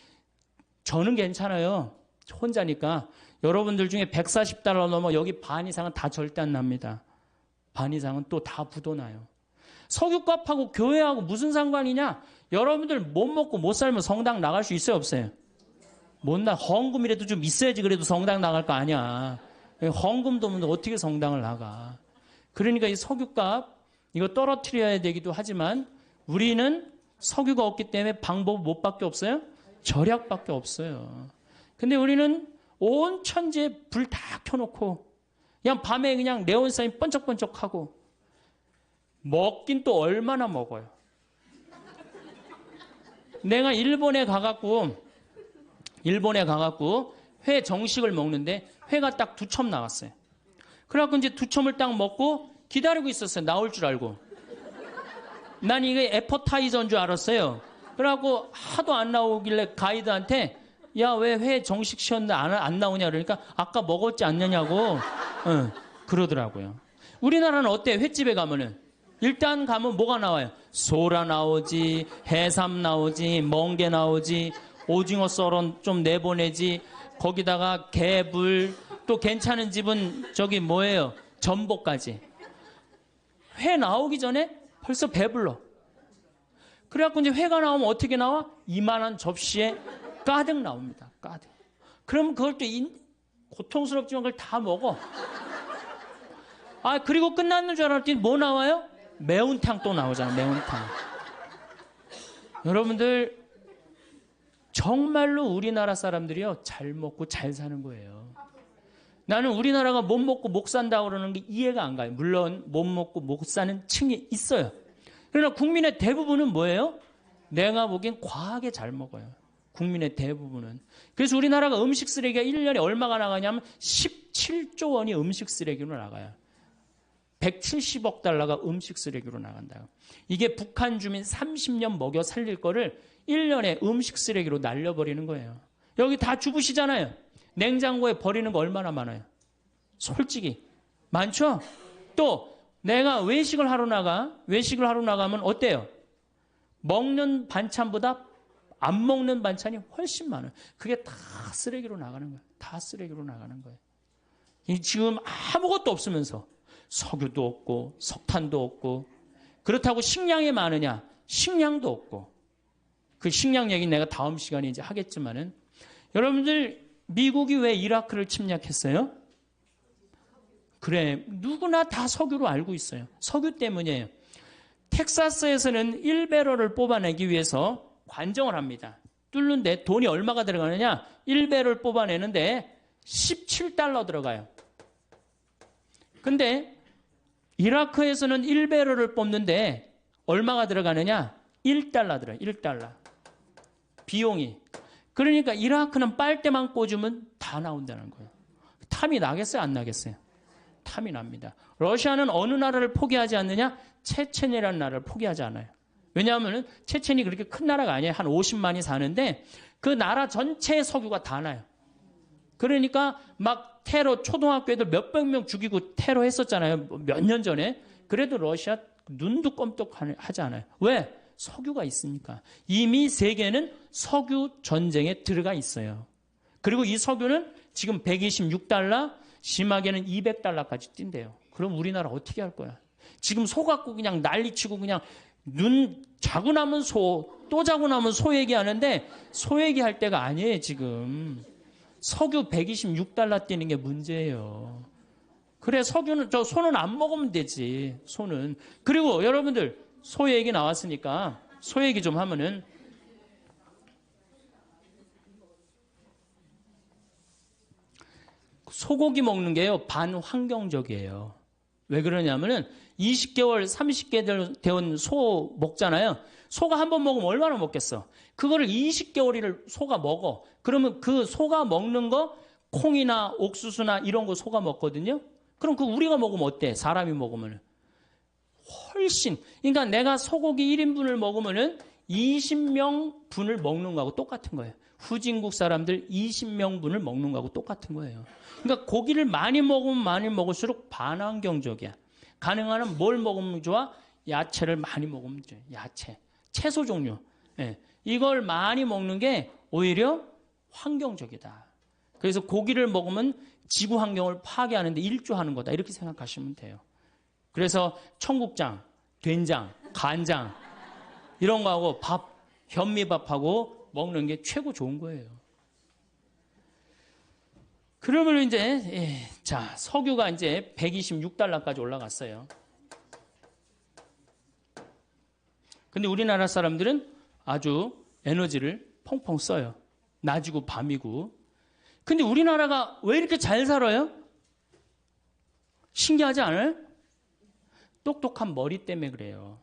Speaker 1: 저는 괜찮아요. 혼자니까. 여러분들 중에 140달러 넘어 여기 반 이상은 다 절대 안 납니다. 반 이상은 또 다 부도나요. 석유값하고 교회하고 무슨 상관이냐? 여러분들 못 먹고 못 살면 성당 나갈 수 있어요, 없어요? 못 나. 헌금이라도 좀 있어야지 그래도 성당 나갈 거 아니야. 헌금도 없는데 어떻게 성당을 나가. 그러니까 이 석유값 이거 떨어뜨려야 되기도 하지만 우리는 석유가 없기 때문에 방법 뭐밖에 없어요? 절약밖에 없어요. 근데 우리는 온 천지에 불 다 켜놓고 그냥 밤에 그냥 네온사인 번쩍번쩍하고 먹긴 또 얼마나 먹어요. 내가 일본에 가갖고 회 정식을 먹는데 회가 딱 2첩 나왔어요. 그래갖고 이제 2첩을 딱 먹고 기다리고 있었어요. 나올 줄 알고. 난 이게 애퍼타이저인 줄 알았어요. 그래갖고 하도 안 나오길래 가이드한테 야, 왜 회 정식 시켰는데 안 나오냐 그러니까 아까 먹었지 않느냐고 그러더라고요. 우리나라는 어때요? 횟집에 가면은 일단 가면 뭐가 나와요? 소라 나오지, 해삼 나오지, 멍게 나오지, 오징어 썰어 좀 내보내지, 거기다가 개불, 또 괜찮은 집은 저기 뭐예요? 전복까지. 회 나오기 전에 벌써 배불러. 그래갖고 이제 회가 나오면 어떻게 나와? 이만한 접시에 가득 나옵니다. 가득. 그럼 그걸 또 고통스럽지만 그걸 다 먹어. 아, 그리고 끝났는 줄 알았더니 뭐 나와요? 매운탕 또 나오잖아, 매운탕. 여러분들, 정말로 우리나라 사람들이요, 잘 먹고 잘 사는 거예요. 나는 우리나라가 못 먹고 못 산다고 그러는 게 이해가 안 가요. 물론 못 먹고 못 사는 층이 있어요. 그러나 국민의 대부분은 뭐예요? 내가 보기엔 과하게 잘 먹어요. 국민의 대부분은. 그래서 우리나라가 음식 쓰레기가 1년에 얼마가 나가냐면 17조 원이 음식 쓰레기로 나가요. 170억 달러가 음식 쓰레기로 나간다. 이게 북한 주민 30년 먹여 살릴 거를 1년에 음식 쓰레기로 날려버리는 거예요. 여기 다 주부시잖아요. 냉장고에 버리는 거 얼마나 많아요? 솔직히 많죠? 또 내가 외식을 하러 나가면 어때요? 먹는 반찬보다 안 먹는 반찬이 훨씬 많아요. 그게 다 쓰레기로 나가는 거예요. 다 쓰레기로 나가는 거예요. 지금 아무것도 없으면서 석유도 없고 석탄도 없고 그렇다고 식량이 많으냐? 식량도 없고. 그 식량 얘기는 내가 다음 시간에 이제 하겠지만은 여러분들 미국이 왜 이라크를 침략했어요? 그래, 누구나 다 석유로 알고 있어요. 석유 때문이에요. 텍사스에서는 1배럴을 뽑아내기 위해서 관정을 합니다. 뚫는데 돈이 얼마가 들어가느냐? 1배럴 뽑아내는데 17달러 들어가요. 근데 이라크에서는 1배럴을 뽑는데 얼마가 들어가느냐? 1달러 들어요. 1달러. 비용이. 그러니까 이라크는 빨대만 꽂으면 다 나온다는 거예요. 탐이 나겠어요? 안 나겠어요? 탐이 납니다. 러시아는 어느 나라를 포기하지 않느냐? 체첸이라는 나라를 포기하지 않아요. 왜냐하면 체첸이 그렇게 큰 나라가 아니에요. 한 50만이 사는데 그 나라 전체의 석유가 다 나요. 그러니까 막 테러, 초등학교 애들 몇백 명 죽이고 테러 했었잖아요. 몇 년 전에. 그래도 러시아 눈도 껌떡하지 않아요. 왜? 석유가 있으니까. 이미 세계는 석유 전쟁에 들어가 있어요. 그리고 이 석유는 지금 126달러, 심하게는 200달러까지 뛴대요. 그럼 우리나라 어떻게 할 거야? 지금 소 갖고 그냥 난리치고 그냥 눈 자고 나면 소, 또 자고 나면 소 얘기하는데 소 얘기할 때가 아니에요, 지금. 석유 126달러 뛰는 게 문제예요. 그래, 석유는, 소는 안 먹으면 되지, 소는. 그리고 여러분들, 소 얘기 나왔으니까 소 얘기 좀 하면은 소고기 먹는 게요, 반환경적이에요. 왜 그러냐면은 20개월, 30개월 된 소 먹잖아요. 소가 한 번 먹으면 얼마나 먹겠어? 그거를 20개월을 소가 먹어. 그러면 그 소가 먹는 거 콩이나 옥수수나 이런 거 소가 먹거든요. 그럼 그 우리가 먹으면 어때? 사람이 먹으면 훨씬. 그러니까 내가 소고기 1인분을 먹으면은 20명분을 먹는 거하고 똑같은 거예요. 후진국 사람들 20명분을 먹는 거하고 똑같은 거예요. 그러니까 고기를 많이 먹으면 많이 먹을수록 반환경적이야. 가능한 한 뭘 먹으면 좋아? 야채를 많이 먹으면 좋아. 야채. 채소 종류. 예. 이걸 많이 먹는 게 오히려 환경적이다. 그래서 고기를 먹으면 지구 환경을 파괴하는데 일조하는 거다. 이렇게 생각하시면 돼요. 그래서 청국장, 된장, 간장 이런 거하고 밥, 현미밥하고 먹는 게 최고 좋은 거예요. 그러면 이제 자, 석유가 이제 126달러까지 올라갔어요. 근데 우리나라 사람들은 아주 에너지를 펑펑 써요. 낮이고 밤이고. 근데 우리나라가 왜 이렇게 잘 살아요? 신기하지 않아요? 똑똑한 머리 때문에 그래요.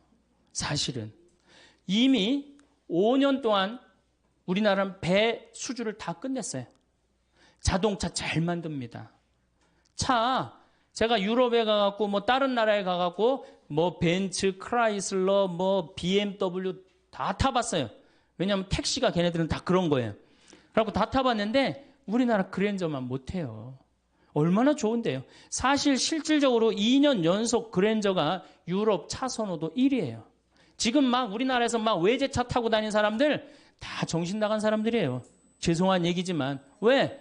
Speaker 1: 사실은. 이미 5년 동안 우리나라는 배 수주를 다 끝냈어요. 자동차 잘 만듭니다. 차, 제가 유럽에 가갖고, 뭐, 다른 나라에 가갖고, 뭐, 벤츠, 크라이슬러, 뭐, BMW 다 타봤어요. 왜냐하면 택시가 걔네들은 다 그런 거예요. 그래갖고 다 타봤는데, 우리나라 그랜저만 못해요. 얼마나 좋은데요. 사실 실질적으로 2년 연속 그랜저가 유럽 차 선호도 1위예요. 지금 막 우리나라에서 막 외제차 타고 다니는 사람들 다 정신 나간 사람들이에요. 죄송한 얘기지만. 왜?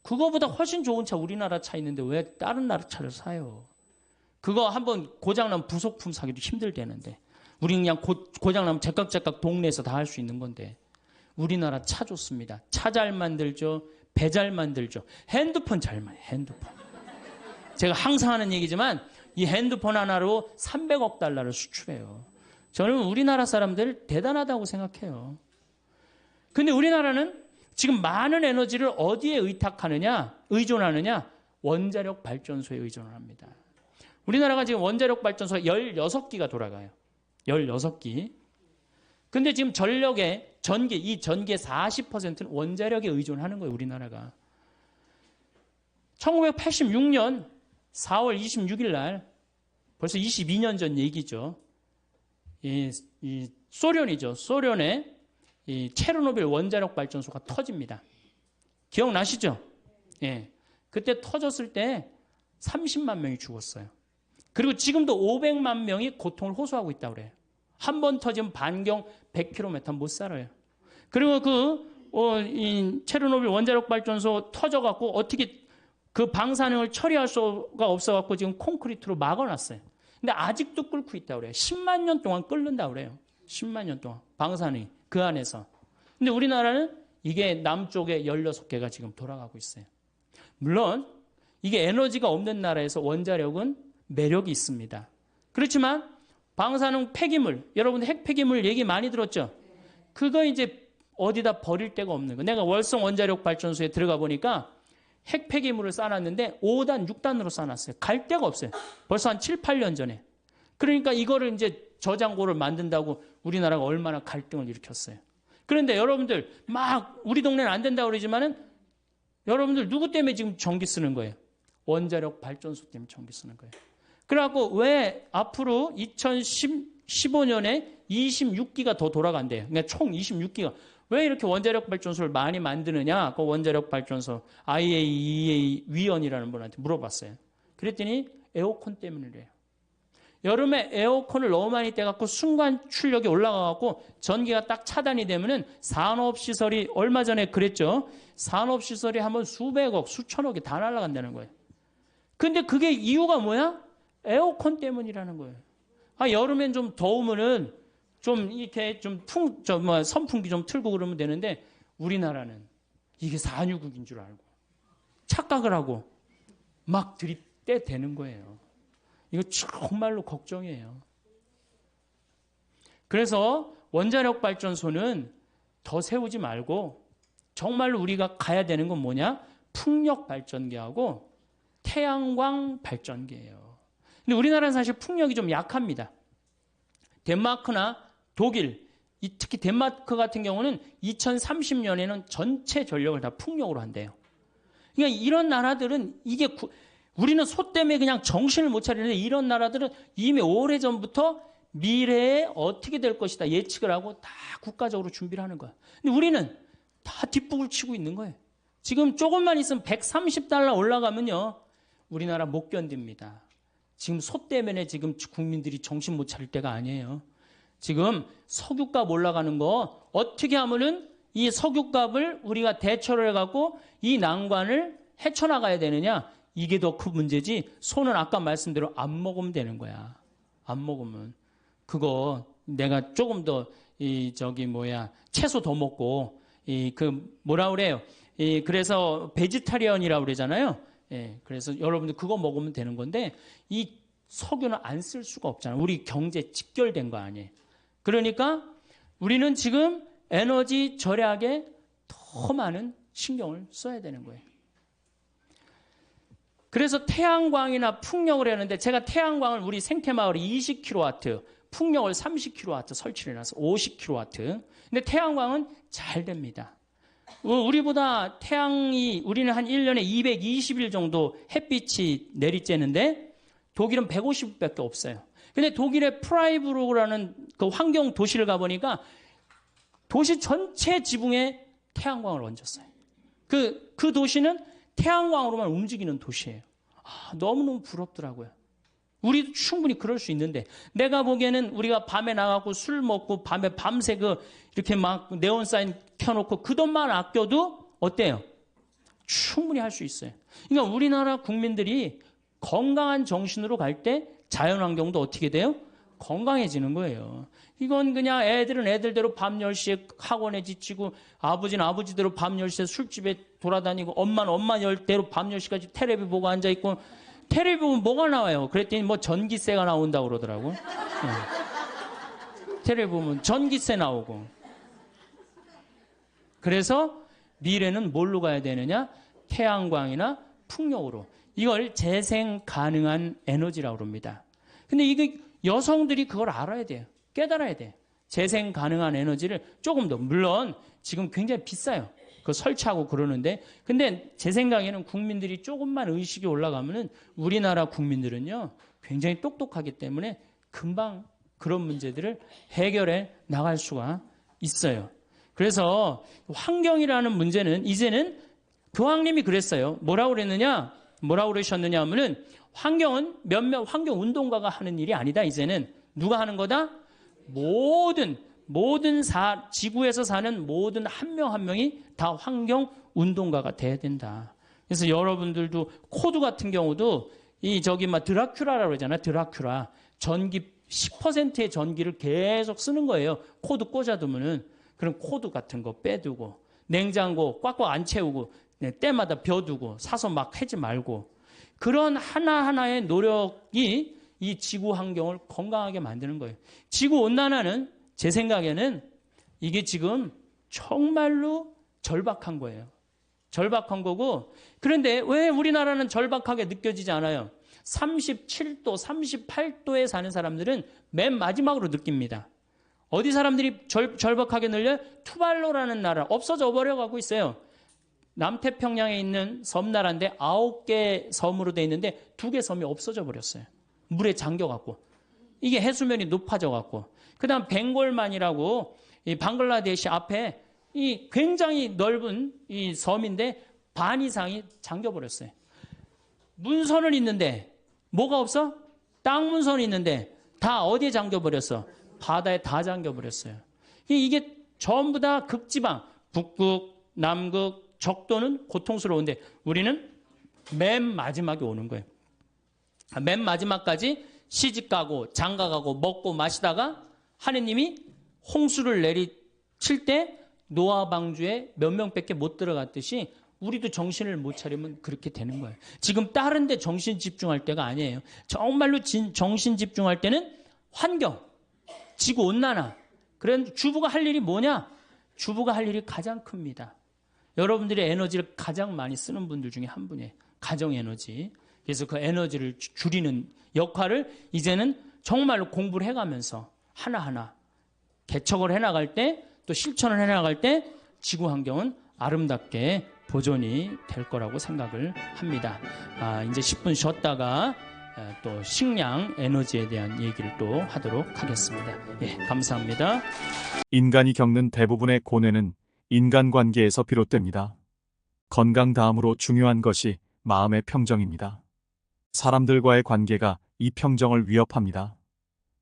Speaker 1: 그거보다 훨씬 좋은 차 우리나라 차 있는데 왜 다른 나라 차를 사요? 그거 한번 고장나면 부속품 사기도 힘들대는데. 우리는 그냥 고장나면 제깍제깍 동네에서 다 할 수 있는 건데. 우리나라 차 좋습니다. 차 잘 만들죠. 배 잘 만들죠. 핸드폰 잘 만들죠. 핸드폰. 제가 항상 하는 얘기지만 이 핸드폰 하나로 300억 달러를 수출해요. 저는 우리나라 사람들 대단하다고 생각해요. 근데 우리나라는 지금 많은 에너지를 어디에 의존하느냐? 원자력 발전소에 의존을 합니다. 우리나라가 지금 원자력 발전소가 16기가 돌아가요. 16기. 근데 지금 이 전기의 40%는 원자력에 의존하는 거예요, 우리나라가. 1986년 4월 26일 날, 벌써 22년 전 얘기죠. 이 소련이죠. 소련의 이 체르노빌 원자력 발전소가 터집니다. 기억나시죠? 예. 그때 터졌을 때 30만 명이 죽었어요. 그리고 지금도 500만 명이 고통을 호소하고 있다고 그래요. 한 번 터지면 반경 100km 못 살아요. 그리고 이 체르노빌 원자력 발전소 터져갖고 어떻게 그 방사능을 처리할 수가 없어갖고 지금 콘크리트로 막아놨어요. 근데 아직도 끓고 있다고 그래요. 10만 년 동안 끓는다고 그래요. 10만 년 동안. 방사능이 그 안에서. 근데 우리나라는 이게 남쪽에 16개가 지금 돌아가고 있어요. 물론 이게 에너지가 없는 나라에서 원자력은 매력이 있습니다. 그렇지만 방사능 폐기물, 여러분 핵 폐기물 얘기 많이 들었죠? 그거 이제 어디다 버릴 데가 없는 거. 내가 월성 원자력 발전소에 들어가 보니까 핵 폐기물을 쌓아놨는데 5단, 6단으로 쌓아놨어요. 갈 데가 없어요. 벌써 한 7, 8년 전에. 그러니까 이거를 이제 저장고를 만든다고 우리나라가 얼마나 갈등을 일으켰어요. 그런데 여러분들 막 우리 동네는 안 된다고 그러지만은 여러분들 누구 때문에 지금 전기 쓰는 거예요? 원자력 발전소 때문에 전기 쓰는 거예요. 그래갖고 왜 앞으로 2015년에 26기가 더 돌아간대요. 그러니까 총 26기가. 왜 이렇게 원자력 발전소를 많이 만드느냐? 그 원자력 발전소 IAEA 위원이라는 분한테 물어봤어요. 그랬더니 에어컨 때문이래요. 여름에 에어컨을 너무 많이 떼갖고 순간 출력이 올라가갖고 전기가 딱 차단이 되면은 산업시설이 얼마 전에 그랬죠. 산업시설이 한번 수백억, 수천억이 다 날아간다는 거예요. 근데 그게 이유가 뭐야? 에어컨 때문이라는 거예요. 여름엔 좀 더우면은 좀 이렇게 선풍기 좀 틀고 그러면 되는데 우리나라는 이게 산유국인 줄 알고 착각을 하고 막 들이대 대는 거예요. 이거 정말로 걱정이에요. 그래서 원자력 발전소는 더 세우지 말고 정말로 우리가 가야 되는 건 뭐냐? 풍력 발전기하고 태양광 발전기예요. 근데 우리나라는 사실 풍력이 좀 약합니다. 덴마크나 독일, 특히 덴마크 같은 경우는 2030년에는 전체 전력을 다 풍력으로 한대요. 그러니까 이런 나라들은 우리는 소 때문에 그냥 정신을 못 차리는데 이런 나라들은 이미 오래전부터 미래에 어떻게 될 것이다 예측을 하고 다 국가적으로 준비를 하는 거야. 근데 우리는 다 뒷북을 치고 있는 거예요. 지금 조금만 있으면 $130 올라가면요. 우리나라 못 견딥니다. 지금 소 때문에 지금 국민들이 정신 못 차릴 때가 아니에요. 지금 석유값 올라가는 거 어떻게 하면은 이 석유값을 우리가 대처를 해갖고 이 난관을 헤쳐나가야 되느냐. 이게 더 큰 문제지. 소는 아까 말씀대로 안 먹으면 되는 거야. 안 먹으면. 그거 내가 조금 더 채소 더 먹고 뭐라 그래요? 그래서 베지타리언이라고 그러잖아요. 예, 그래서 여러분들 그거 먹으면 되는 건데 이 석유는 안 쓸 수가 없잖아요. 우리 경제 직결된 거 아니에요. 그러니까 우리는 지금 에너지 절약에 더 많은 신경을 써야 되는 거예요. 그래서 태양광이나 풍력을 하는데 제가 태양광을 우리 생태마을에 20kW, 풍력을 30kW 설치를 해놨어. 50kW. 근데 태양광은 잘 됩니다. 우리보다 우리는 한 1년에 220일 정도 햇빛이 내리쬐는데 독일은 150일밖에 없어요. 근데 독일의 프라이부르크라는 그 환경 도시를 가보니까 도시 전체 지붕에 태양광을 얹었어요. 그 도시는 태양광으로만 움직이는 도시예요. 너무너무 부럽더라고요. 우리도 충분히 그럴 수 있는데 내가 보기에는 우리가 밤에 나가고 술 먹고 밤에 밤새 이렇게 막 네온사인 켜놓고 그 돈만 아껴도 어때요? 충분히 할 수 있어요. 그러니까 우리나라 국민들이 건강한 정신으로 갈 때 자연환경도 어떻게 돼요? 건강해지는 거예요. 이건 그냥 애들은 애들대로 밤 10시에 학원에 지치고 아버지는 아버지대로 밤 10시에 술집에 돌아다니고 엄마는 엄마대로 밤 10시까지 텔레비 보고 앉아있고 텔레비 보면 뭐가 나와요? 그랬더니 뭐 전기세가 나온다고 그러더라고. 텔레비 보면 전기세 나오고. 그래서 미래는 뭘로 가야 되느냐? 태양광이나 풍력으로. 이걸 재생 가능한 에너지라고 합니다. 근데 이게 여성들이 그걸 알아야 돼요. 깨달아야 돼요. 재생 가능한 에너지를 조금 더, 물론 지금 굉장히 비싸요. 그거 설치하고 그러는데, 근데 제 생각에는 국민들이 조금만 의식이 올라가면은 우리나라 국민들은요, 굉장히 똑똑하기 때문에 금방 그런 문제들을 해결해 나갈 수가 있어요. 그래서 환경이라는 문제는 이제는 교황님이 그랬어요. 뭐라고 그러셨느냐 하면은 환경은 몇몇 환경 운동가가 하는 일이 아니다. 이제는 누가 하는 거다? 지구에서 사는 모든 한 명 한 명이 다 환경 운동가가 돼야 된다. 그래서 여러분들도 코드 같은 경우도 드라큘라라고 그러잖아요. 드라큘라. 전기 10%의 전기를 계속 쓰는 거예요. 코드 꽂아두면은. 그럼 코드 같은 거 빼두고 냉장고 꽉꽉 안 채우고 때마다 벼두고 사서 막 하지 말고 그런 하나하나의 노력이 이 지구 환경을 건강하게 만드는 거예요. 지구 온난화는 제 생각에는 이게 지금 정말로 절박한 거예요. 절박한 거고 그런데 왜 우리나라는 절박하게 느껴지지 않아요? 37도, 38도에 사는 사람들은 맨 마지막으로 느낍니다. 어디 사람들이 절박하게 늘려요? 투발루라는 나라 없어져 버려가고 있어요. 남태평양에 있는 섬나라인데 9개 섬으로 돼 있는데 2개 섬이 없어져 버렸어요. 물에 잠겨갖고. 이게 해수면이 높아져갖고. 그 다음 벵골만이라고 이 방글라데시 앞에 이 굉장히 넓은 이 섬인데 반 이상이 잠겨버렸어요. 문선은 있는데 뭐가 없어? 땅 문선이 있는데 다 어디에 잠겨버렸어? 바다에 다 잠겨버렸어요. 이게 전부 다 극지방, 북극, 남극, 적도는 고통스러운데 우리는 맨 마지막에 오는 거예요. 맨 마지막까지 시집가고 장가가고 먹고 마시다가 하느님이 홍수를 내리칠 때 노아 방주에 몇 명밖에 못 들어갔듯이 우리도 정신을 못 차리면 그렇게 되는 거예요. 지금 다른 데 정신 집중할 때가 아니에요. 정말로 정신 집중할 때는 환경, 지구온난화. 그런 주부가 할 일이 뭐냐? 주부가 할 일이 가장 큽니다. 여러분들이 에너지를 가장 많이 쓰는 분들 중에 한 분이에요. 가정 에너지. 그래서 그 에너지를 줄이는 역할을 이제는 정말로 공부를 해가면서 하나하나 개척을 해나갈 때, 또 실천을 해나갈 때 지구 환경은 아름답게 보존이 될 거라고 생각을 합니다. 이제 10분 쉬었다가 또 식량 에너지에 대한 얘기를 또 하도록 하겠습니다. 예, 감사합니다.
Speaker 3: 인간이 겪는 대부분의 고뇌는 인간관계에서 비롯됩니다. 건강 다음으로 중요한 것이 마음의 평정입니다. 사람들과의 관계가 이 평정을 위협합니다.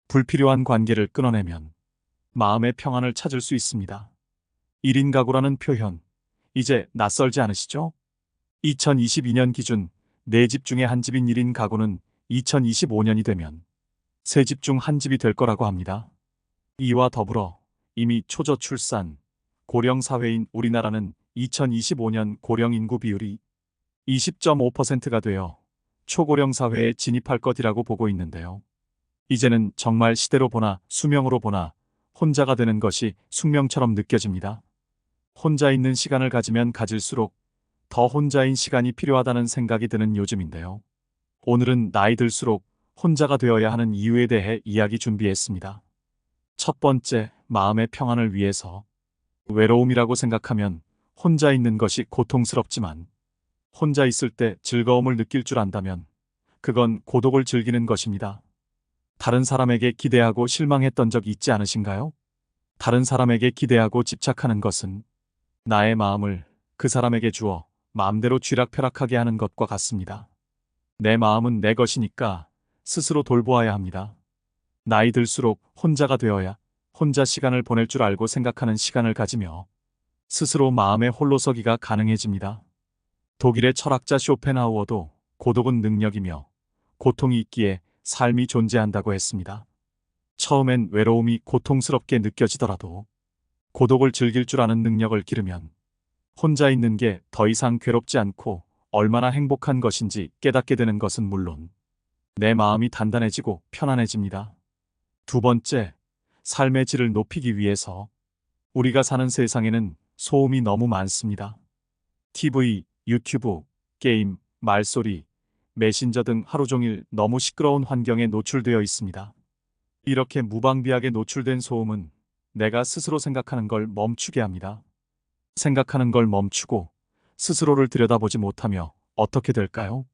Speaker 3: 불필요한 관계를 끊어내면 마음의 평안을 찾을 수 있습니다. 1인 가구라는 표현, 이제 낯설지 않으시죠? 2022년 기준 4집 중에 한 집인 1인 가구는 2025년이 되면 3집 중 한 집이 될 거라고 합니다. 이와 더불어 이미 초저출산, 고령 사회인 우리나라는 2025년 고령 인구 비율이 20.5%가 되어 초고령 사회에 진입할 것이라고 보고 있는데요. 이제는 정말 시대로 보나 수명으로 보나 혼자가 되는 것이 숙명처럼 느껴집니다. 혼자 있는 시간을 가지면 가질수록 더 혼자인 시간이 필요하다는 생각이 드는 요즘인데요. 오늘은 나이 들수록 혼자가 되어야 하는 이유에 대해 이야기 준비했습니다. 첫 번째, 마음의 평안을 위해서. 외로움이라고 생각하면 혼자 있는 것이 고통스럽지만 혼자 있을 때 즐거움을 느낄 줄 안다면 그건 고독을 즐기는 것입니다. 다른 사람에게 기대하고 실망했던 적 있지 않으신가요? 다른 사람에게 기대하고 집착하는 것은 나의 마음을 그 사람에게 주어 마음대로 쥐락펴락하게 하는 것과 같습니다. 내 마음은 내 것이니까 스스로 돌보아야 합니다. 나이 들수록 혼자가 되어야 혼자 시간을 보낼 줄 알고 생각하는 시간을 가지며 스스로 마음의 홀로서기가 가능해집니다. 독일의 철학자 쇼펜하우어도 고독은 능력이며 고통이 있기에 삶이 존재한다고 했습니다. 처음엔 외로움이 고통스럽게 느껴지더라도 고독을 즐길 줄 아는 능력을 기르면 혼자 있는 게 더 이상 괴롭지 않고 얼마나 행복한 것인지 깨닫게 되는 것은 물론 내 마음이 단단해지고 편안해집니다. 두 번째, 삶의 질을 높이기 위해서. 우리가 사는 세상에는 소음이 너무 많습니다. TV, 유튜브, 게임, 말소리, 메신저 등 하루 종일 너무 시끄러운 환경에 노출되어 있습니다. 이렇게 무방비하게 노출된 소음은 내가 스스로 생각하는 걸 멈추게 합니다. 생각하는 걸 멈추고 스스로를 들여다보지 못하며 어떻게 될까요?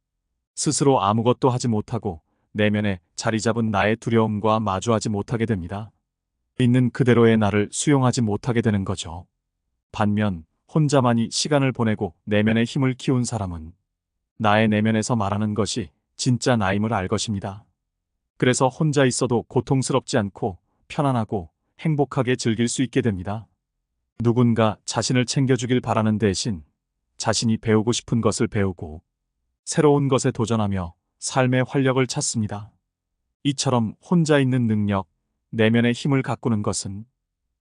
Speaker 3: 스스로 아무것도 하지 못하고 내면에 자리 잡은 나의 두려움과 마주하지 못하게 됩니다. 있는 그대로의 나를 수용하지 못하게 되는 거죠. 반면 혼자만이 시간을 보내고 내면의 힘을 키운 사람은 나의 내면에서 말하는 것이 진짜 나임을 알 것입니다. 그래서 혼자 있어도 고통스럽지 않고 편안하고 행복하게 즐길 수 있게 됩니다. 누군가 자신을 챙겨주길 바라는 대신 자신이 배우고 싶은 것을 배우고 새로운 것에 도전하며 삶의 활력을 찾습니다. 이처럼 혼자 있는 능력, 내면의 힘을 가꾸는 것은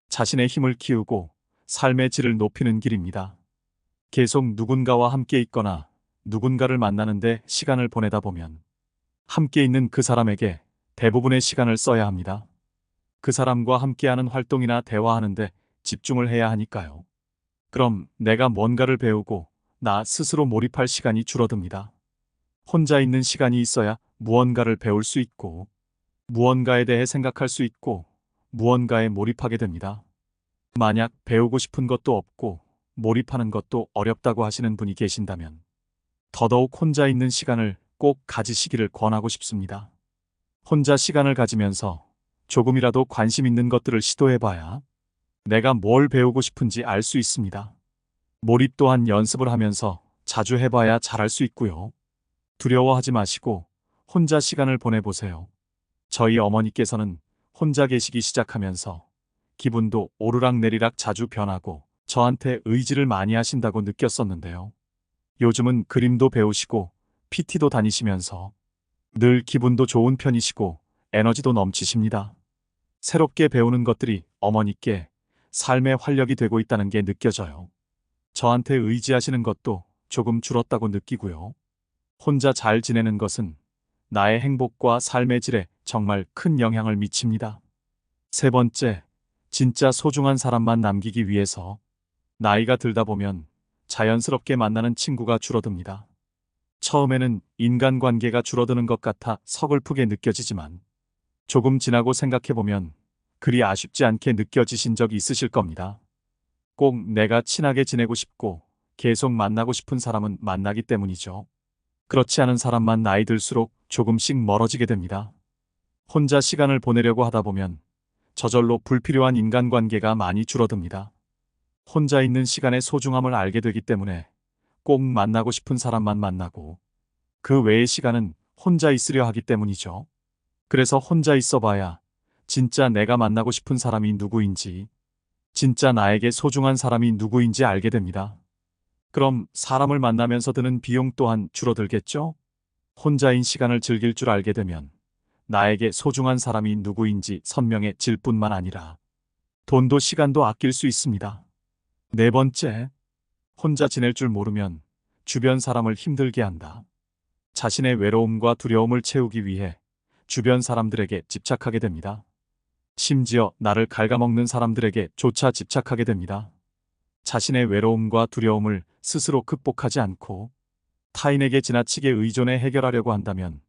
Speaker 3: 자신의 힘을 키우고 삶의 질을 높이는 길입니다. 계속 누군가와 함께 있거나 누군가를 만나는데 시간을 보내다 보면 함께 있는 그 사람에게 대부분의 시간을 써야 합니다. 그 사람과 함께하는 활동이나 대화하는데 집중을 해야 하니까요. 그럼 내가 뭔가를 배우고 나 스스로 몰입할 시간이 줄어듭니다. 혼자 있는 시간이 있어야 무언가를 배울 수 있고 무언가에 대해 생각할 수 있고 무언가에 몰입하게 됩니다. 만약 배우고 싶은 것도 없고 몰입하는 것도 어렵다고 하시는 분이 계신다면 더더욱 혼자 있는 시간을 꼭 가지시기를 권하고 싶습니다. 혼자 시간을 가지면서 조금이라도 관심 있는 것들을 시도해봐야 내가 뭘 배우고 싶은지 알 수 있습니다. 몰입 또한 연습을 하면서 자주 해봐야 잘할 수 있고요. 두려워하지 마시고 혼자 시간을 보내보세요. 저희 어머니께서는 혼자 계시기 시작하면서 기분도 오르락내리락 자주 변하고 저한테 의지를 많이 하신다고 느꼈었는데요. 요즘은 그림도 배우시고 PT도 다니시면서 늘 기분도 좋은 편이시고 에너지도 넘치십니다. 새롭게 배우는 것들이 어머니께 삶의 활력이 되고 있다는 게 느껴져요. 저한테 의지하시는 것도 조금 줄었다고 느끼고요. 혼자 잘 지내는 것은 나의 행복과 삶의 질에 정말 큰 영향을 미칩니다. 세 번째, 진짜 소중한 사람만 남기기 위해서. 나이가 들다 보면 자연스럽게 만나는 친구가 줄어듭니다. 처음에는 인간관계가 줄어드는 것 같아 서글프게 느껴지지만 조금 지나고 생각해보면 그리 아쉽지 않게 느껴지신 적이 있으실 겁니다. 꼭 내가 친하게 지내고 싶고 계속 만나고 싶은 사람은 만나기 때문이죠. 그렇지 않은 사람만 나이 들수록 조금씩 멀어지게 됩니다. 혼자 시간을 보내려고 하다 보면 저절로 불필요한 인간관계가 많이 줄어듭니다. 혼자 있는 시간의 소중함을 알게 되기 때문에 꼭 만나고 싶은 사람만 만나고 그 외의 시간은 혼자 있으려 하기 때문이죠. 그래서 혼자 있어봐야 진짜 내가 만나고 싶은 사람이 누구인지, 진짜 나에게 소중한 사람이 누구인지 알게 됩니다. 그럼 사람을 만나면서 드는 비용 또한 줄어들겠죠? 혼자인 시간을 즐길 줄 알게 되면 나에게 소중한 사람이 누구인지 선명해질 뿐만 아니라 돈도 시간도 아낄 수 있습니다. 네 번째, 혼자 지낼 줄 모르면 주변 사람을 힘들게 한다. 자신의 외로움과 두려움을 채우기 위해 주변 사람들에게 집착하게 됩니다. 심지어 나를 갉아먹는 사람들에게 조차 집착하게 됩니다. 자신의 외로움과 두려움을 스스로 극복하지 않고 타인에게 지나치게 의존해 해결하려고 한다면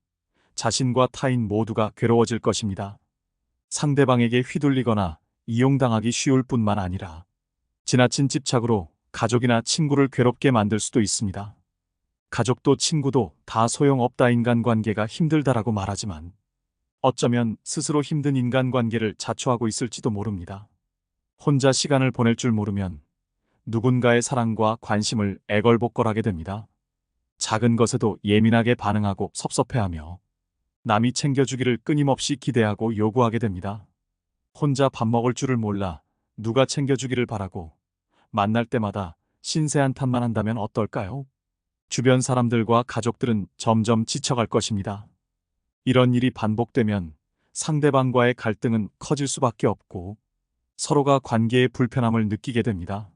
Speaker 3: 자신과 타인 모두가 괴로워질 것입니다. 상대방에게 휘둘리거나 이용당하기 쉬울 뿐만 아니라 지나친 집착으로 가족이나 친구를 괴롭게 만들 수도 있습니다. 가족도 친구도 다 소용없다, 인간관계가 힘들다라고 말하지만 어쩌면 스스로 힘든 인간관계를 자초하고 있을지도 모릅니다. 혼자 시간을 보낼 줄 모르면 누군가의 사랑과 관심을 애걸복걸하게 됩니다. 작은 것에도 예민하게 반응하고 섭섭해하며 남이 챙겨주기를 끊임없이 기대하고 요구하게 됩니다. 혼자 밥 먹을 줄을 몰라 누가 챙겨주기를 바라고 만날 때마다 신세한탄만 한다면 어떨까요? 주변 사람들과 가족들은 점점 지쳐갈 것입니다. 이런 일이 반복되면 상대방과의 갈등은 커질 수밖에 없고 서로가 관계의 불편함을 느끼게 됩니다.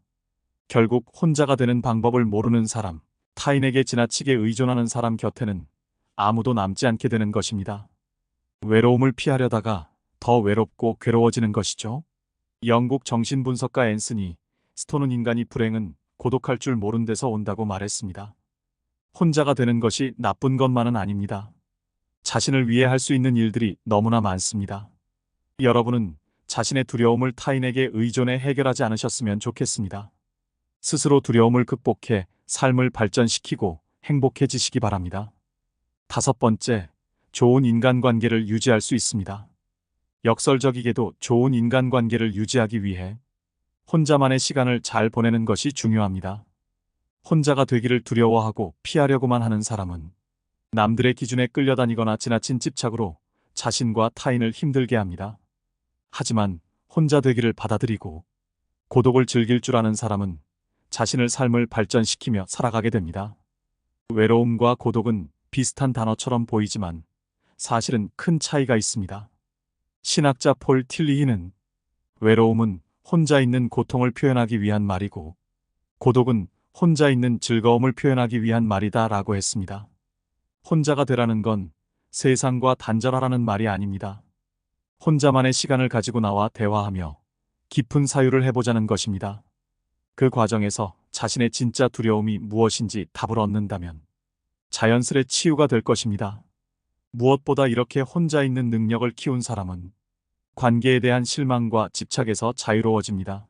Speaker 3: 결국 혼자가 되는 방법을 모르는 사람, 타인에게 지나치게 의존하는 사람 곁에는 아무도 남지 않게 되는 것입니다. 외로움을 피하려다가 더 외롭고 괴로워지는 것이죠. 영국 정신분석가 앤서니 스톤은 인간이 불행은 고독할 줄 모른 데서 온다고 말했습니다. 혼자가 되는 것이 나쁜 것만은 아닙니다. 자신을 위해 할 수 있는 일들이 너무나 많습니다. 여러분은 자신의 두려움을 타인에게 의존해 해결하지 않으셨으면 좋겠습니다. 스스로 두려움을 극복해 삶을 발전시키고 행복해지시기 바랍니다. 다섯 번째, 좋은 인간관계를 유지할 수 있습니다. 역설적이게도 좋은 인간관계를 유지하기 위해 혼자만의 시간을 잘 보내는 것이 중요합니다. 혼자가 되기를 두려워하고 피하려고만 하는 사람은 남들의 기준에 끌려다니거나 지나친 집착으로 자신과 타인을 힘들게 합니다. 하지만 혼자 되기를 받아들이고 고독을 즐길 줄 아는 사람은 자신의 삶을 발전시키며 살아가게 됩니다. 외로움과 고독은 비슷한 단어처럼 보이지만 사실은 큰 차이가 있습니다. 신학자 폴 틸리히는 외로움은 혼자 있는 고통을 표현하기 위한 말이고 고독은 혼자 있는 즐거움을 표현하기 위한 말이다 라고 했습니다. 혼자가 되라는 건 세상과 단절하라는 말이 아닙니다. 혼자만의 시간을 가지고 나와 대화하며 깊은 사유를 해보자는 것입니다. 그 과정에서 자신의 진짜 두려움이 무엇인지 답을 얻는다면 자연스레 치유가 될 것입니다. 무엇보다 이렇게 혼자 있는 능력을 키운 사람은 관계에 대한 실망과 집착에서 자유로워집니다.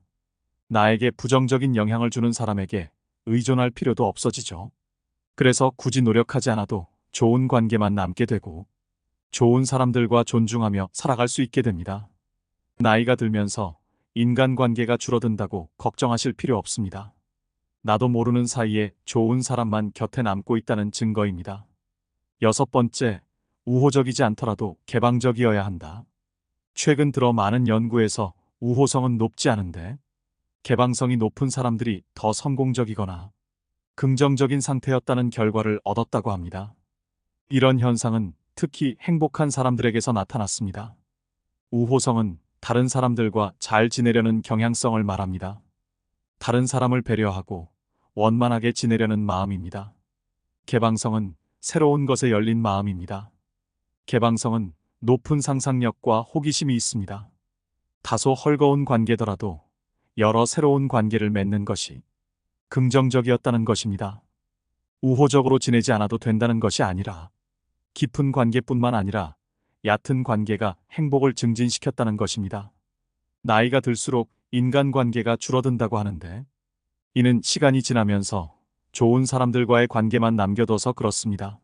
Speaker 3: 나에게 부정적인 영향을 주는 사람에게 의존할 필요도 없어지죠. 그래서 굳이 노력하지 않아도 좋은 관계만 남게 되고 좋은 사람들과 존중하며 살아갈 수 있게 됩니다. 나이가 들면서 인간관계가 줄어든다고 걱정하실 필요 없습니다. 나도 모르는 사이에 좋은 사람만 곁에 남고 있다는 증거입니다. 여섯 번째, 우호적이지 않더라도 개방적이어야 한다. 최근 들어 많은 연구에서 우호성은 높지 않은데 개방성이 높은 사람들이 더 성공적이거나 긍정적인 상태였다는 결과를 얻었다고 합니다. 이런 현상은 특히 행복한 사람들에게서 나타났습니다. 우호성은 다른 사람들과 잘 지내려는 경향성을 말합니다. 다른 사람을 배려하고 원만하게 지내려는 마음입니다. 개방성은 새로운 것에 열린 마음입니다. 개방성은 높은 상상력과 호기심이 있습니다. 다소 헐거운 관계더라도 여러 새로운 관계를 맺는 것이 긍정적이었다는 것입니다. 우호적으로 지내지 않아도 된다는 것이 아니라 깊은 관계뿐만 아니라 얕은 관계가 행복을 증진시켰다는 것입니다. 나이가 들수록 인간관계가 줄어든다고 하는데 이는 시간이 지나면서 좋은 사람들과의 관계만 남겨둬서 그렇습니다.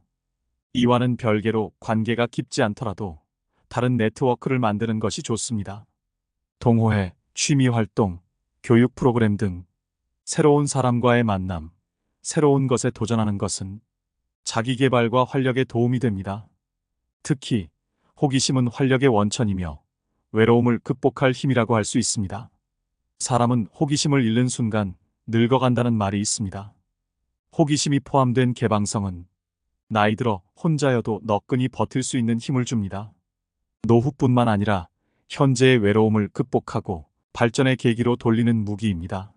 Speaker 3: 이와는 별개로 관계가 깊지 않더라도 다른 네트워크를 만드는 것이 좋습니다. 동호회, 취미활동, 교육 프로그램 등 새로운 사람과의 만남, 새로운 것에 도전하는 것은 자기 개발과 활력에 도움이 됩니다. 특히 호기심은 활력의 원천이며 외로움을 극복할 힘이라고 할 수 있습니다. 사람은 호기심을 잃는 순간 늙어간다는 말이 있습니다. 호기심이 포함된 개방성은 나이 들어 혼자여도 너끈히 버틸 수 있는 힘을 줍니다. 노후뿐만 아니라 현재의 외로움을 극복하고 발전의 계기로 돌리는 무기입니다.